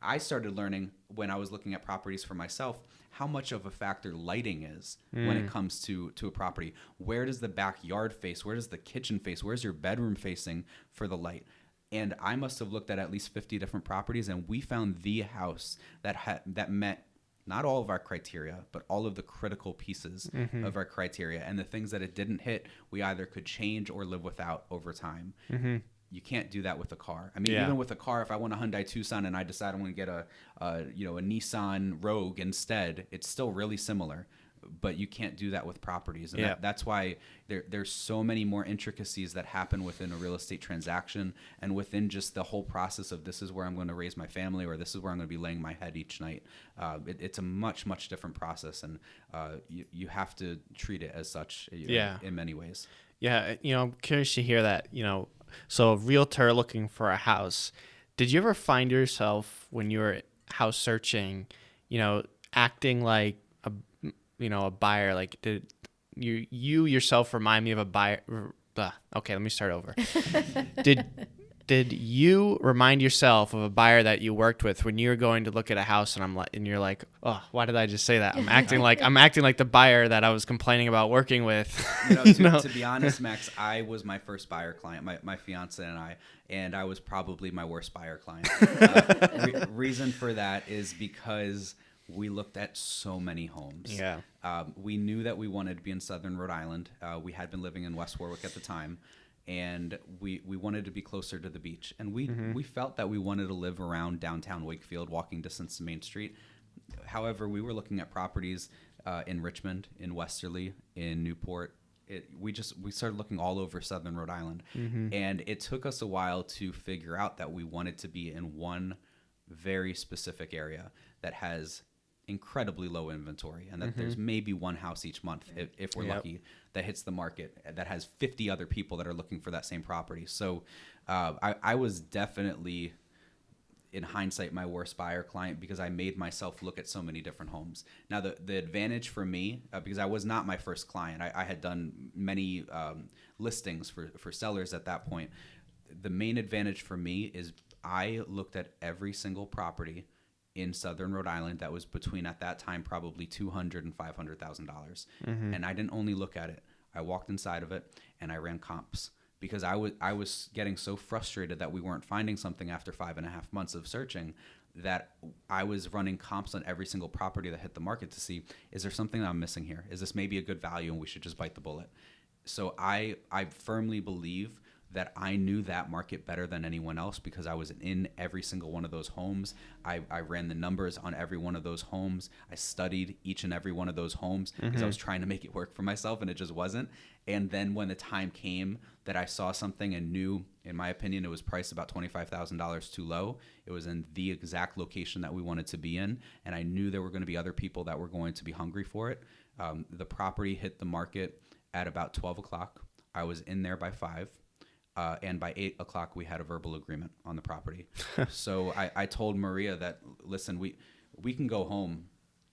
I started learning when I was looking at properties for myself how much of a factor lighting is when it comes to a property. Where does the backyard face? Where does the kitchen face? Where's your bedroom facing for the light? And I must have looked at least 50 different properties, and we found the house that met not all of our criteria, but all of the critical pieces of our criteria. And the things that it didn't hit, we either could change or live without over time. you can't do that with a car. I mean, Yeah. even with a car, if I want a Hyundai Tucson and I decide I want to get a Nissan Rogue instead, it's still really similar. But you can't do that with properties. And that's why there's so many more intricacies that happen within a real estate transaction and within just the whole process of this is where I'm going to raise my family or this is where I'm going to be laying my head each night. It's a much, much different process. And you have to treat it as such in many ways. Yeah. I'm curious to hear that, so a realtor looking for a house. Did you ever find yourself when you were house searching, acting like a buyer? Like, did you yourself remind me of a buyer? Okay, let me start over. Did you remind yourself of a buyer that you worked with when you were going to look at a house and you're like, oh, why did I just say that? I'm acting like the buyer that I was complaining about working with. To be honest, Max, I was my first buyer client, my fiance and I was probably my worst buyer client. Reason for that is because we looked at so many homes. Yeah. We knew that we wanted to be in Southern Rhode Island. We had been living in West Warwick at the time, and we wanted to be closer to the beach. And we felt that we wanted to live around downtown Wakefield, walking distance to Main Street. However, we were looking at properties in Richmond, in Westerly, in Newport. We started looking all over Southern Rhode Island. And it took us a while to figure out that we wanted to be in one very specific area that has incredibly low inventory and that there's maybe one house each month if we're lucky that hits the market that has 50 other people that are looking for that same property. So I was definitely, in hindsight, my worst buyer client because I made myself look at so many different homes. Now the advantage for me, because I was not my first client, I had done many listings for sellers at that point. The main advantage for me is I looked at every single property in Southern Rhode Island that was between, at that time, probably $200,000 and $500,000. And I didn't only look at it. I walked inside of it and I ran comps because I was getting so frustrated that we weren't finding something after 5.5 months of searching that I was running comps on every single property that hit the market to see, is there something that I'm missing here? Is this maybe a good value and we should just bite the bullet? So I firmly believe that I knew that market better than anyone else because I was in every single one of those homes. I ran the numbers on every one of those homes. I studied each and every one of those homes because I was trying to make it work for myself and it just wasn't. And then when the time came that I saw something and knew, in my opinion, it was priced about $25,000 too low, it was in the exact location that we wanted to be in, and I knew there were going to be other people that were going to be hungry for it. The property hit the market at about 12 o'clock. I was in there by 5. And by 8 o'clock, we had a verbal agreement on the property. So I told Maria that, listen, we can go home,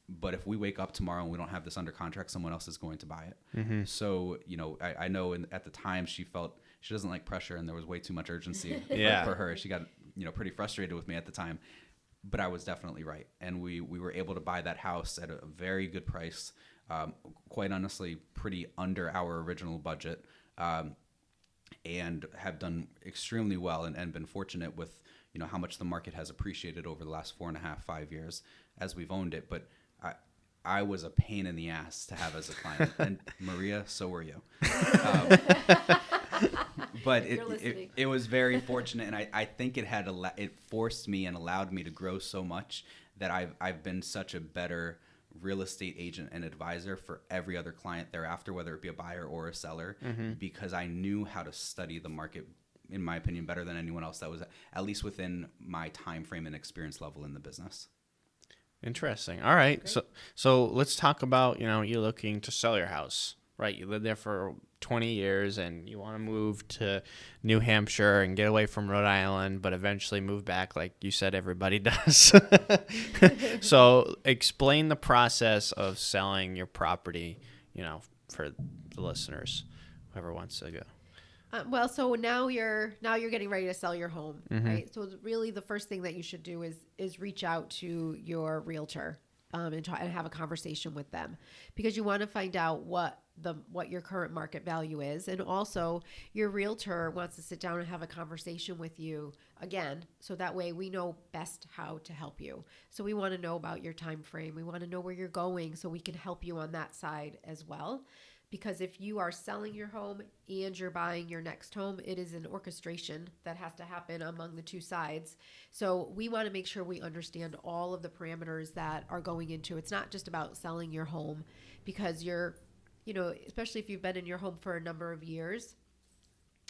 but if we wake up tomorrow and we don't have this under contract, someone else is going to buy it. So, I know at the time she felt she doesn't like pressure and there was way too much urgency for her. She got, pretty frustrated with me at the time. But I was definitely right. And we were able to buy that house at a very good price, quite honestly, pretty under our original budget. And have done extremely well and been fortunate with, how much the market has appreciated over the last 4.5-5 years as we've owned it. But I was a pain in the ass to have as a client. And Maria, so were you. But it was very fortunate. And I think it forced me and allowed me to grow so much that I've been such a better real estate agent and advisor for every other client thereafter, whether it be a buyer or a seller, because I knew how to study the market, in my opinion, better than anyone else that was at least within my time frame and experience level in the business. Interesting. All right. Great. So let's talk about, you're looking to sell your house, right? You lived there for 20 years and you want to move to New Hampshire and get away from Rhode Island, but eventually move back like you said everybody does. So explain the process of selling your property, for the listeners, whoever wants to go. Well, so now you're getting ready to sell your home, right? So really the first thing that you should do is reach out to your realtor and have a conversation with them, because you want to find out what your current market value is, and also your realtor wants to sit down and have a conversation with you again, so that way we know best how to help you. So we want to know about your time frame. We want to know where you're going so we can help you on that side as well. Because if you are selling your home and you're buying your next home, it is an orchestration that has to happen among the two sides. So we want to make sure we understand all of the parameters that are going into it. It's not just about selling your home, because you're, especially if you've been in your home for a number of years,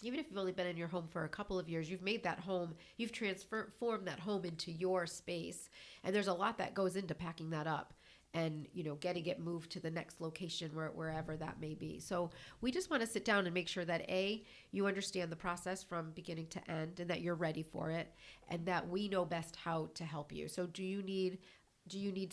even if you've only been in your home for a couple of years, you've made that home, you've transformed that home into your space. And there's a lot that goes into packing that up and, getting it moved to the next location, wherever that may be. So we just want to sit down and make sure that you understand the process from beginning to end, and that you're ready for it, and that we know best how to help you. So do you need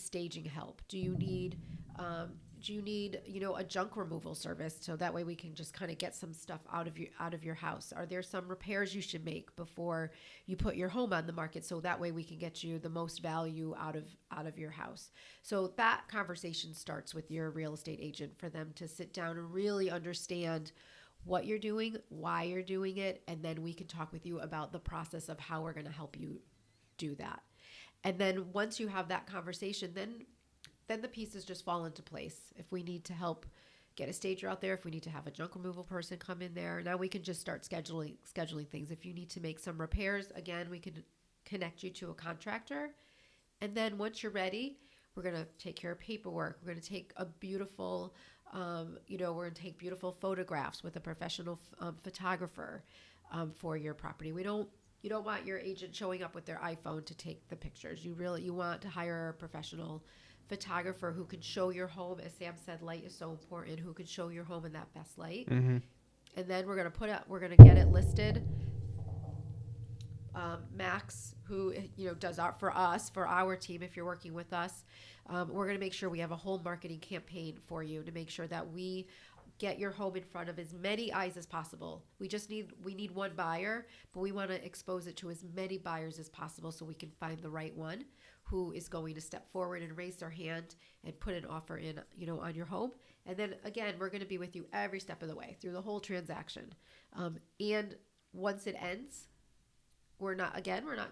staging help? Do you need a junk removal service, so that way we can just kind of get some stuff out of your house? Are there some repairs you should make before you put your home on the market, so that way we can get you the most value out of your house? So that conversation starts with your real estate agent, for them to sit down and really understand what you're doing, why you're doing it, and then we can talk with you about the process of how we're going to help you do that. And then once you have that conversation, then the pieces just fall into place. If we need to help get a stager out there, if we need to have a junk removal person come in there, now we can just start scheduling things. If you need to make some repairs, again, we can connect you to a contractor. And then once you're ready, we're going to take care of paperwork. We're going to take a beautiful, we're going to take beautiful photographs with a professional photographer for your property. You don't want your agent showing up with their iPhone to take the pictures. You want to hire a professional photographer who can show your home. As Sam said, light is so important. Who can show your home in that best light. Mm-hmm. And then we're gonna get it listed. Max, who does for our team, if you're working with us, we're gonna make sure we have a whole marketing campaign for you to make sure that we get your home in front of as many eyes as possible. We need one buyer, but we want to expose it to as many buyers as possible, so we can find the right one who is going to step forward and raise their hand and put an offer in, on your home. And then again, we're going to be with you every step of the way through the whole transaction. And once it ends, we're not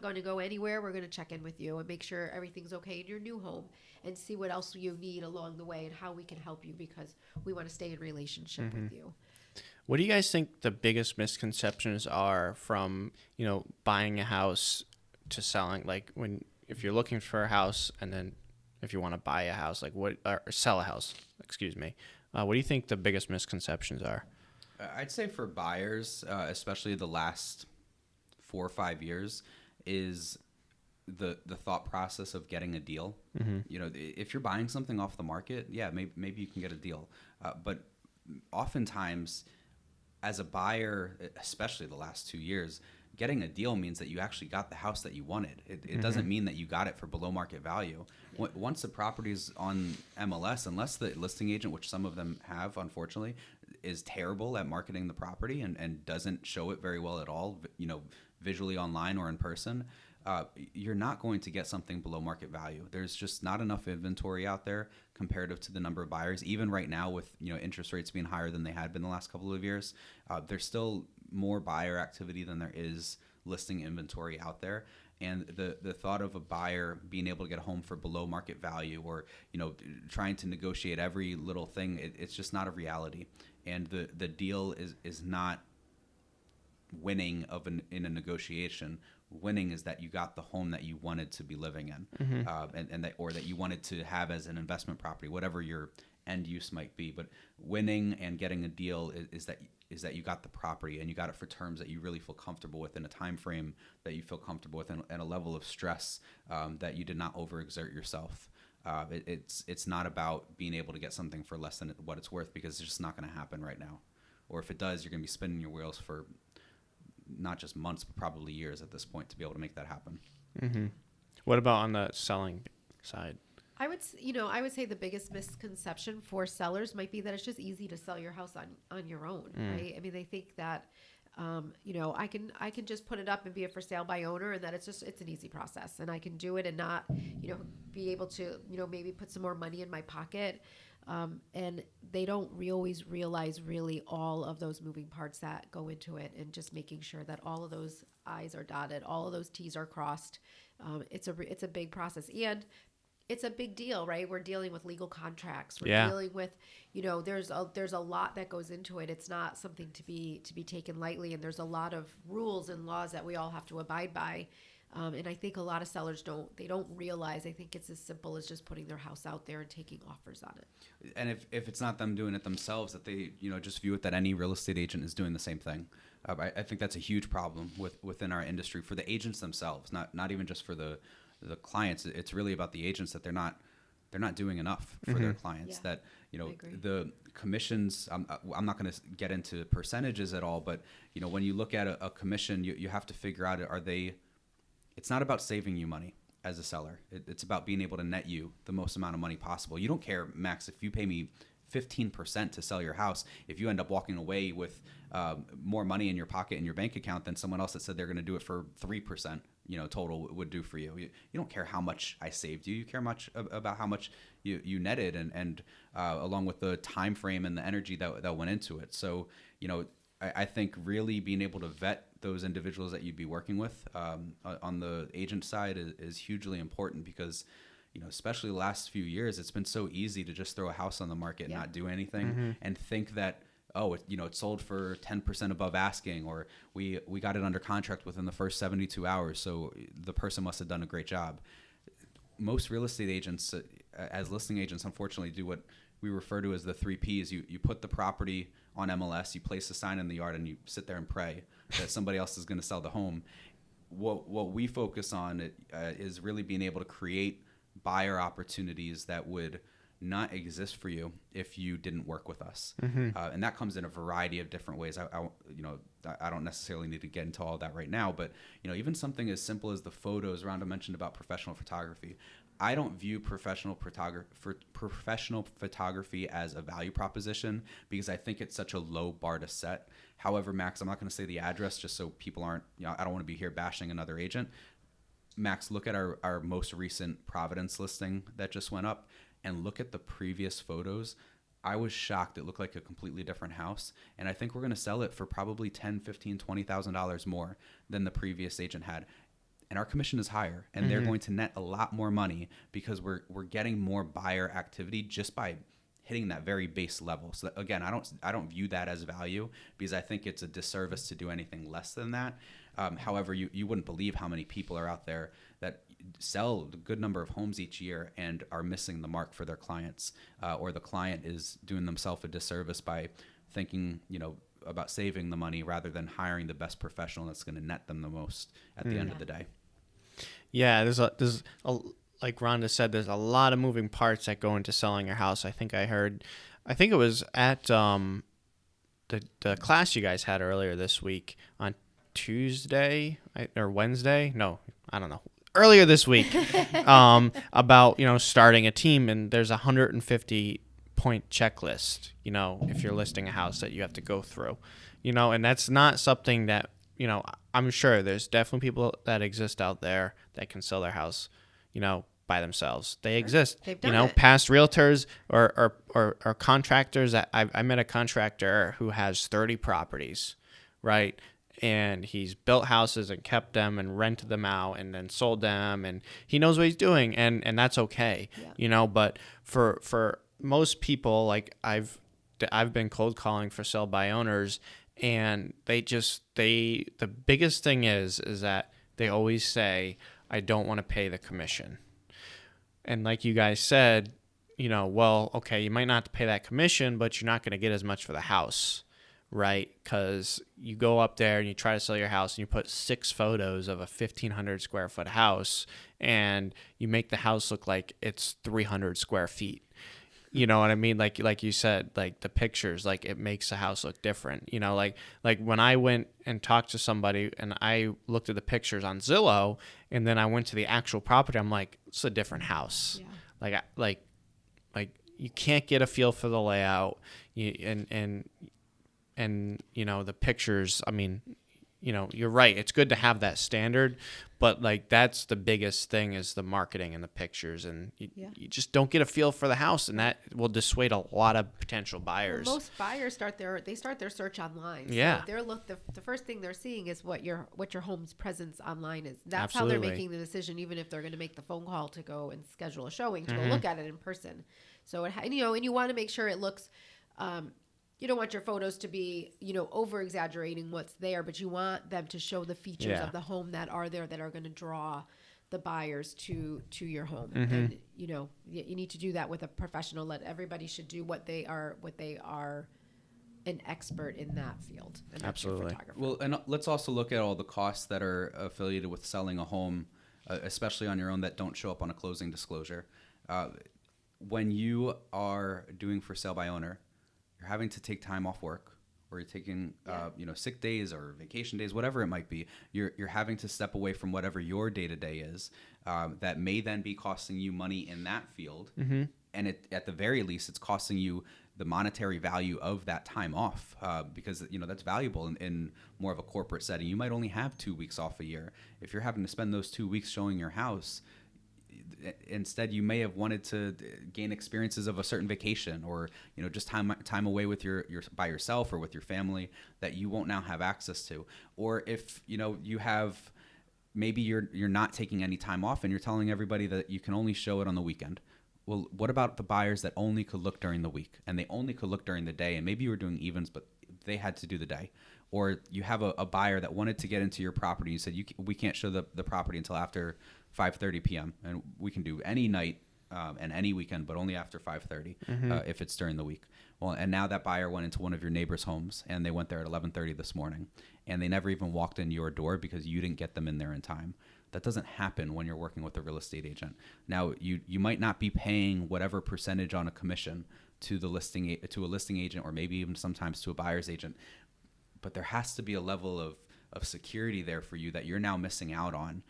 going to go anywhere. We're going to check in with you and make sure everything's okay in your new home, and see what else you need along the way and how we can help you, because we want to stay in relationship with you. What do you guys think the biggest misconceptions are from, buying a house to selling? Like if you're looking for a house, and then if you want to buy a house, or sell a house, what do you think the biggest misconceptions are? I'd say for buyers, especially the last 4 or 5 years, is the thought process of getting a deal. Mm-hmm. If you're buying something off the market, yeah, maybe you can get a deal. But oftentimes, as a buyer, especially the last 2 years, getting a deal means that you actually got the house that you wanted. It doesn't mean that you got it for below market value. Once the property's on MLS, unless the listing agent, which some of them have, unfortunately, is terrible at marketing the property and doesn't show it very well at all, visually online or in person, you're not going to get something below market value. There's just not enough inventory out there comparative to the number of buyers. Even right now, with interest rates being higher than they had been the last couple of years, there's still more buyer activity than there is listing inventory out there. And the thought of a buyer being able to get a home for below market value, or trying to negotiate every little thing, it's just not a reality. And the deal is not winning in a negotiation. Winning is that you got the home that you wanted to be living in, and that you wanted to have as an investment property, whatever your end use might be. But winning and getting a deal is that you got the property, and you got it for terms that you really feel comfortable with, in a time frame that you feel comfortable with, and a level of stress that you did not overexert yourself. It's not about being able to get something for less than what it's worth, because it's just not going to happen right now. Or if it does, you're going to be spinning your wheels for not just months, but probably years at this point to be able to make that happen. Mm-hmm. What about on the selling side? I would say the biggest misconception for sellers might be that it's just easy to sell your house on your own, right? I mean, they think that, I can just put it up and be a for sale by owner, and that it's an easy process, and I can do it and not, be able to, maybe put some more money in my pocket. And they don't always realize really all of those moving parts that go into it, and just making sure that all of those I's are dotted, all of those T's are crossed. It's a big process. And it's a big deal, right? We're dealing with legal contracts. We're Yeah. dealing with, there's a lot that goes into it. It's not something to be taken lightly, and there's a lot of rules and laws that we all have to abide by. And I think a lot of sellers don't realize. I think it's as simple as just putting their house out there and taking offers on it. And if it's not them doing it themselves, that they just view it that any real estate agent is doing the same thing. I think that's a huge problem within our industry for the agents themselves, not even just for the clients. It's really about the agents, that they're not doing enough for their clients. Yeah. That I agree. the commissions. I'm not going to get into percentages at all, but when you look at a commission, you have to figure out, are they? It's not about saving you money as a seller. It's about being able to net you the most amount of money possible. You don't care, Max, if you pay me 15% to sell your house. If you end up walking away with more money in your pocket in your bank account than someone else that said they're going to do it for 3%, total would do for you. You don't care how much I saved you. You care much about how much you netted, and along with the time frame and the energy that went into it. So, I think really being able to vet those individuals that you'd be working with on the agent side is hugely important, because especially the last few years, it's been so easy to just throw a house on the market and not do anything and think that, it sold for 10% above asking, or we got it under contract within the first 72 hours, so the person must have done a great job. Most real estate agents, as listing agents, unfortunately do what we refer to as the 3 Ps. You put the property on MLS, you place a sign in the yard, and you sit there and pray that somebody else is going to sell the home. What we focus on is really being able to create buyer opportunities that would not exist for you if you didn't work with us. And that comes in a variety of different ways. I don't necessarily need to get into all that right now, but even something as simple as the photos Rhonda mentioned about professional photography. I don't view professional photography as a value proposition, because I think it's such a low bar to set. However, Max, I'm not going to say the address just so people aren't, I don't want to be here bashing another agent. Max, look at our most recent Providence listing that just went up, and look at the previous photos. I was shocked. It looked like a completely different house. And I think we're going to sell it for probably $10,000, $15,000, $20,000 more than the previous agent had. And our commission is higher, and they're going to net a lot more money, because we're getting more buyer activity just by hitting that very base level. So again, I don't view that as value, because I think it's a disservice to do anything less than that. However, you wouldn't believe how many people are out there that sell a good number of homes each year and are missing the mark for their clients, or the client is doing themselves a disservice by thinking, about saving the money rather than hiring the best professional that's going to net them the most at the end of the day. Yeah, there's a like Rhonda said, there's a lot of moving parts that go into selling your house. I think it was at the class you guys had earlier this week on Tuesday or Wednesday. No, I don't know. Earlier this week, about starting a team, and there's 150 point checklist. If you're listing a house that you have to go through, and that's not something that I'm sure there's definitely people that exist out there that can sell their house, by themselves. They exist. They've done it. Past realtors or contractors. I met a contractor who has 30 properties, right? And he's built houses and kept them and rented them out and then sold them, and he knows what he's doing, and that's okay, But for most people, like I've been cold calling for sell by owners, and the biggest thing is that they always say, I don't want to pay the commission. And like you guys said, well, okay, you might not have to pay that commission, but you're not going to get as much for the house, right? Because you go up there and you try to sell your house and you put 6 photos of a 1,500 square foot house, and you make the house look like it's 300 square feet. You know what I mean? Like you said, like the pictures, like it makes the house look different. Like when I went and talked to somebody and I looked at the pictures on Zillow, and then I went to the actual property, I'm like, it's a different house. Yeah. Like you can't get a feel for the layout, and the pictures. I mean, you're right. It's good to have that standard, but like that's the biggest thing is the marketing and the pictures, and you just don't get a feel for the house, and that will dissuade a lot of potential buyers. Well, most buyers start their search online. Yeah. So they're the first thing they're seeing is what your home's presence online is. That's Absolutely. how they're making the decision, even if they're going to make the phone call to go and schedule a showing to go look at it in person. So and you want to make sure it looks. You don't want your photos to be, over exaggerating what's there, but you want them to show the features of the home that are there that are going to draw the buyers to your home. And you need to do that with a professional. Everybody should do what they are an expert in that field. And that's your Absolutely. photographer. Well, and let's also look at all the costs that are affiliated with selling a home, especially on your own, that don't show up on a closing disclosure. When you are doing for sale by owner, you're having to take time off work, or you're taking sick days or vacation days, whatever it might be. You're having to step away from whatever your day-to-day is, that may then be costing you money in that field. And at the very least, it's costing you the monetary value of that time off, because that's valuable in more of a corporate setting. You might only have 2 weeks off a year. If you're having to spend those 2 weeks showing your house, instead you may have wanted to gain experiences of a certain vacation, or just time away with your by yourself or with your family that you won't now have access to. Or if you have, maybe you're not taking any time off and you're telling everybody that you can only show it on the weekend. Well, what about the buyers that only could look during the week, and they only could look during the day, and maybe you were doing evens but they had to do the day? Or you have a buyer that wanted to get into your property. You said we can't show the property until after 5:30 p.m. and we can do any night and any weekend, but only after 5:30 if it's during the week. Well, and now that buyer went into one of your neighbor's homes, and they went there at 11:30 this morning, and they never even walked in your door because you didn't get them in there in time. That doesn't happen when you're working with a real estate agent. Now, you might not be paying whatever percentage on a commission to a listing agent, or maybe even sometimes to a buyer's agent, but there has to be a level of security there for you that you're now missing out on.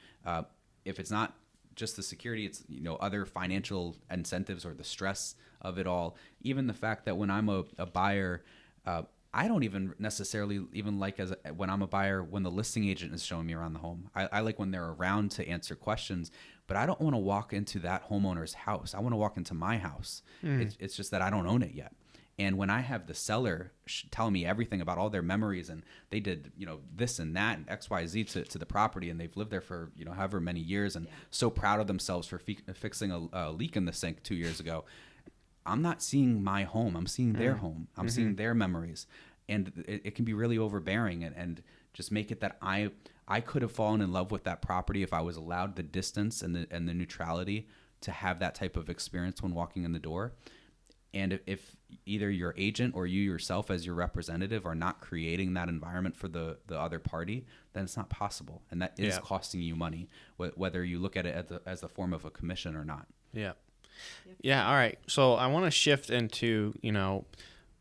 If it's not just the security, it's other financial incentives or the stress of it all. Even the fact that when I'm a buyer, I don't even necessarily even like when I'm a buyer when the listing agent is showing me around the home. I like when they're around to answer questions, but I don't want to walk into that homeowner's house. I want to walk into my house. It's just that I don't own it yet. And when I have the seller tell me everything about all their memories, and they did, this and that and X, Y, Z to the property, and they've lived there for, however many years, and so proud of themselves for fixing a leak in the sink 2 years ago. I'm not seeing my home. I'm seeing their home. I'm seeing their memories. And it can be really overbearing, and just make it that I could have fallen in love with that property if I was allowed the distance and the neutrality to have that type of experience when walking in the door. And if either your agent or you yourself as your representative are not creating that environment for the other party, then it's not possible. And that is costing you money, whether you look at it as a form of a commission or not. Yeah. Yeah. All right. So I want to shift into,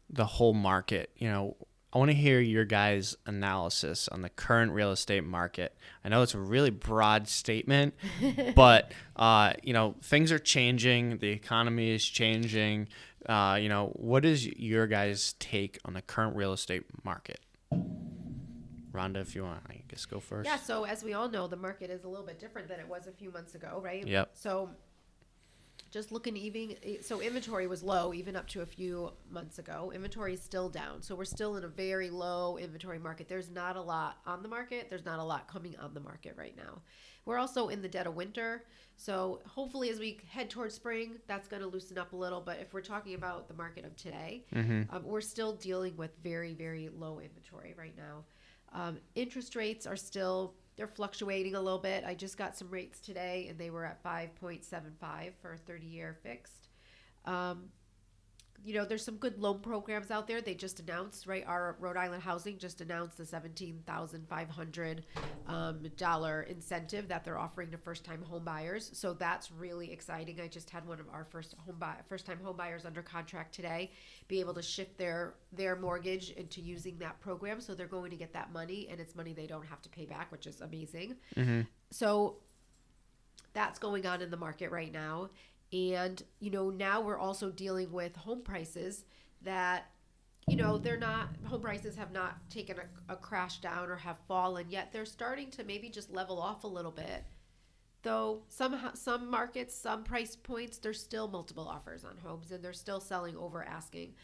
the whole market. I want to hear your guys' analysis on the current real estate market. I know it's a really broad statement, but, things are changing. The economy is changing. What is your guys' take on the current real estate market? Rhonda, if you want, I guess go first. Yeah, so as we all know, the market is a little bit different than it was a few months ago, right? Yep. So just looking so inventory was low even up to a few months ago. Inventory is still down. So we're still in a very low inventory market. There's not a lot on the market. There's not a lot coming on the market right now. We're also in the dead of winter. So hopefully as we head towards spring, that's going to loosen up a little. But if we're talking about the market of today, we're still dealing with very, very low inventory right now. Interest rates are they're fluctuating a little bit. I just got some rates today, and they were at 5.75 for a 30-year fixed. There's some good loan programs out there. They just announced, right? Our Rhode Island Housing just announced the $17,500 incentive that they're offering to first-time home buyers. So that's really exciting. I just had one of our first-time home buyers under contract today be able to shift their mortgage into using that program. So they're going to get that money, and it's money they don't have to pay back, which is amazing. So that's going on in the market right now. And, now we're also dealing with home prices that, home prices have not taken a crash down or have fallen yet. They're starting to maybe just level off a little bit. Though some markets, some price points, there's still multiple offers on homes and they're still selling over asking.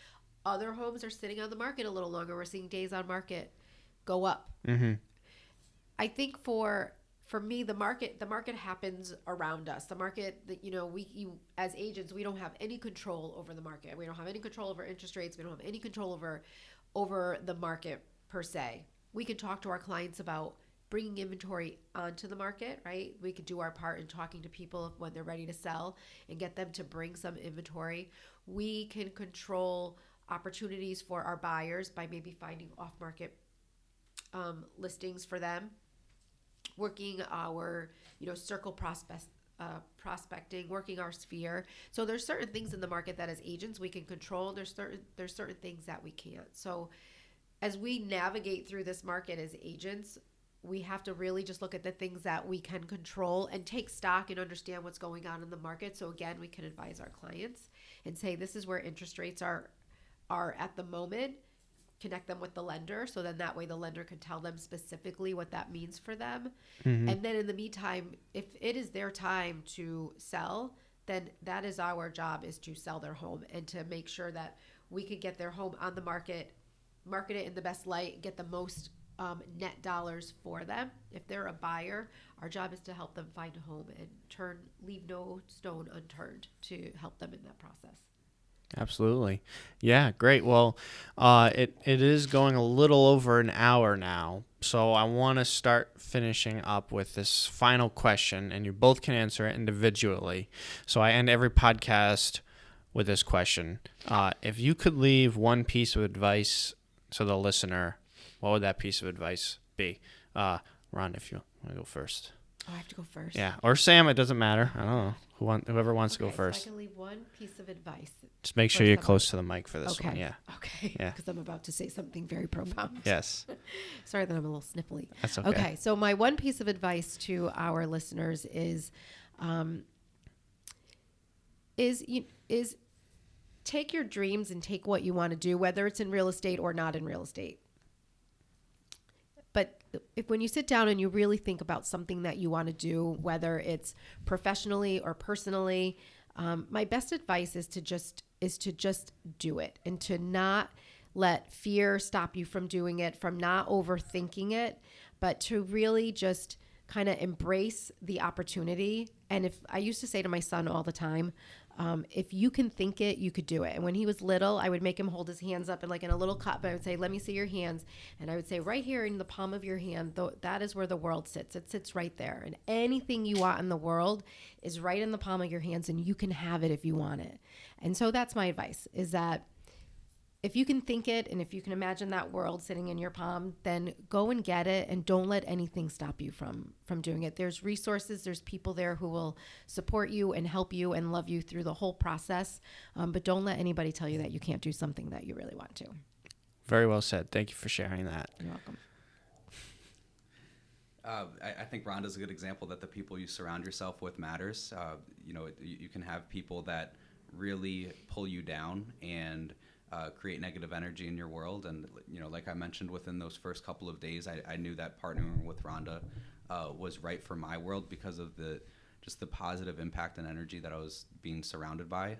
Other homes are sitting on the market a little longer. We're seeing days on market go up. Mm-hmm. I think for me, the market happens around us. The market that, as agents, we don't have any control over the market. We don't have any control over interest rates. We don't have any control over the market per se. We can talk to our clients about bringing inventory onto the market, right? We could do our part in talking to people when they're ready to sell and get them to bring some inventory. We can control opportunities for our buyers by maybe finding off-market listings for them, working our circle prospecting, working our sphere. So there's certain things in the market that as agents we can control. There's certain things that we can't. So as we navigate through this market as agents, we have to really just look at the things that we can control and take stock and understand what's going on in the market. So again, we can advise our clients and say, this is where interest rates are at the moment. Connect them with the lender, so then that way the lender can tell them specifically what that means for them. Mm-hmm. And then in the meantime, if it is their time to sell, then that is our job, is to sell their home and to make sure that we can get their home on the market, market it in the best light, get the most net dollars for them. If they're a buyer, our job is to help them find a home and leave no stone unturned to help them in that process. Absolutely. Yeah, great. Well, it is going a little over an hour now, so I want to start finishing up with this final question, and you both can answer it individually. So I end every podcast with this question. If you could leave one piece of advice to the listener, what would that piece of advice be? Ron, if you want to go first. Oh, I have to go first? Yeah, or Sam, it doesn't matter. I don't know. Whoever wants to go first. So I can leave one piece of advice. Just make sure you're close to the mic for this one. Yeah. Okay. Yeah. Because I'm about to say something very profound. Yes. Sorry that I'm a little sniffly. That's okay. Okay. So my one piece of advice to our listeners is take your dreams and take what you want to do, whether it's in real estate or not in real estate. But when you sit down and you really think about something that you want to do, whether it's professionally or personally, my best advice is to just do it, and to not let fear stop you from doing it, from not overthinking it, but to really just kind of embrace the opportunity. And if I used to say to my son all the time, if you can think it, you could do it. And when he was little, I would make him hold his hands up and like in a little cup. I would say, let me see your hands. And I would say, right here in the palm of your hand, that is where the world sits. It sits right there. And anything you want in the world is right in the palm of your hands, and you can have it if you want it. And so that's my advice, is that if you can think it and if you can imagine that world sitting in your palm, then go and get it, and don't let anything stop you from doing it. There's resources, there's people there who will support you and help you and love you through the whole process. But don't let anybody tell you that you can't do something that you really want to. Very well said. Thank you for sharing that. You're welcome. I think Rhonda's a good example that the people you surround yourself with matters. You can have people that really pull you down and create negative energy in your world. And, like I mentioned, within those first couple of days, I knew that partnering with Rhonda was right for my world because of the positive impact and energy that I was being surrounded by.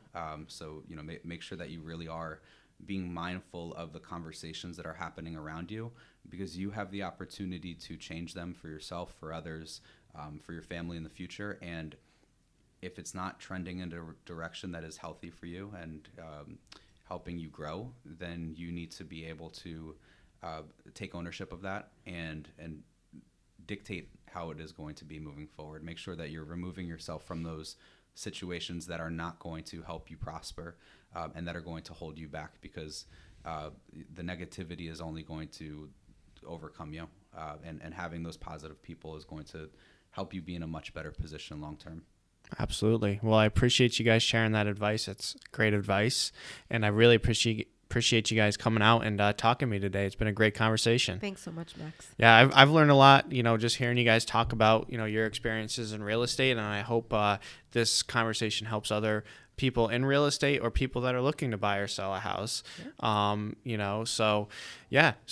So make sure that you really are being mindful of the conversations that are happening around you, because you have the opportunity to change them for yourself, for others, for your family in the future. And if it's not trending in a direction that is healthy for you and helping you grow, then you need to be able to take ownership of that and dictate how it is going to be moving forward. Make sure that you're removing yourself from those situations that are not going to help you prosper and that are going to hold you back, because the negativity is only going to overcome you, and having those positive people is going to help you be in a much better position long term. Absolutely. Well, I appreciate you guys sharing that advice. It's great advice, and I really appreciate you guys coming out and talking to me today. It's been a great conversation. Thanks so much, Max. Yeah, I've learned a lot, just hearing you guys talk about, your experiences in real estate, and I hope this conversation helps other people in real estate or people that are looking to buy or sell a house. So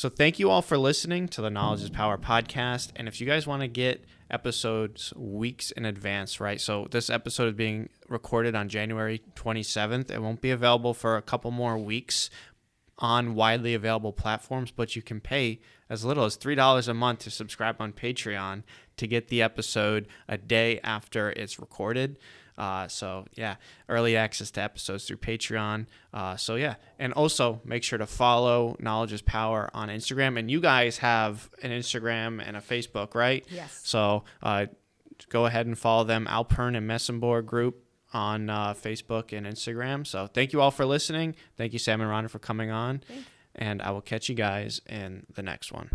thank you all for listening to the Knowledge is Power podcast. And if you guys want to get episodes weeks in advance, right? So this episode is being recorded on January 27th. It won't be available for a couple more weeks on widely available platforms, but you can pay as little as $3 a month to subscribe on Patreon to get the episode a day after it's recorded. Early access to episodes through Patreon. And also make sure to follow Knowledge is Power on Instagram. And you guys have an Instagram and a Facebook, right? Yes. So go ahead and follow them, Alpern Mesenbourg Group on Facebook and Instagram. So thank you all for listening. Thank you, Sam and Rhonda, for coming on. Thanks. And I will catch you guys in the next one.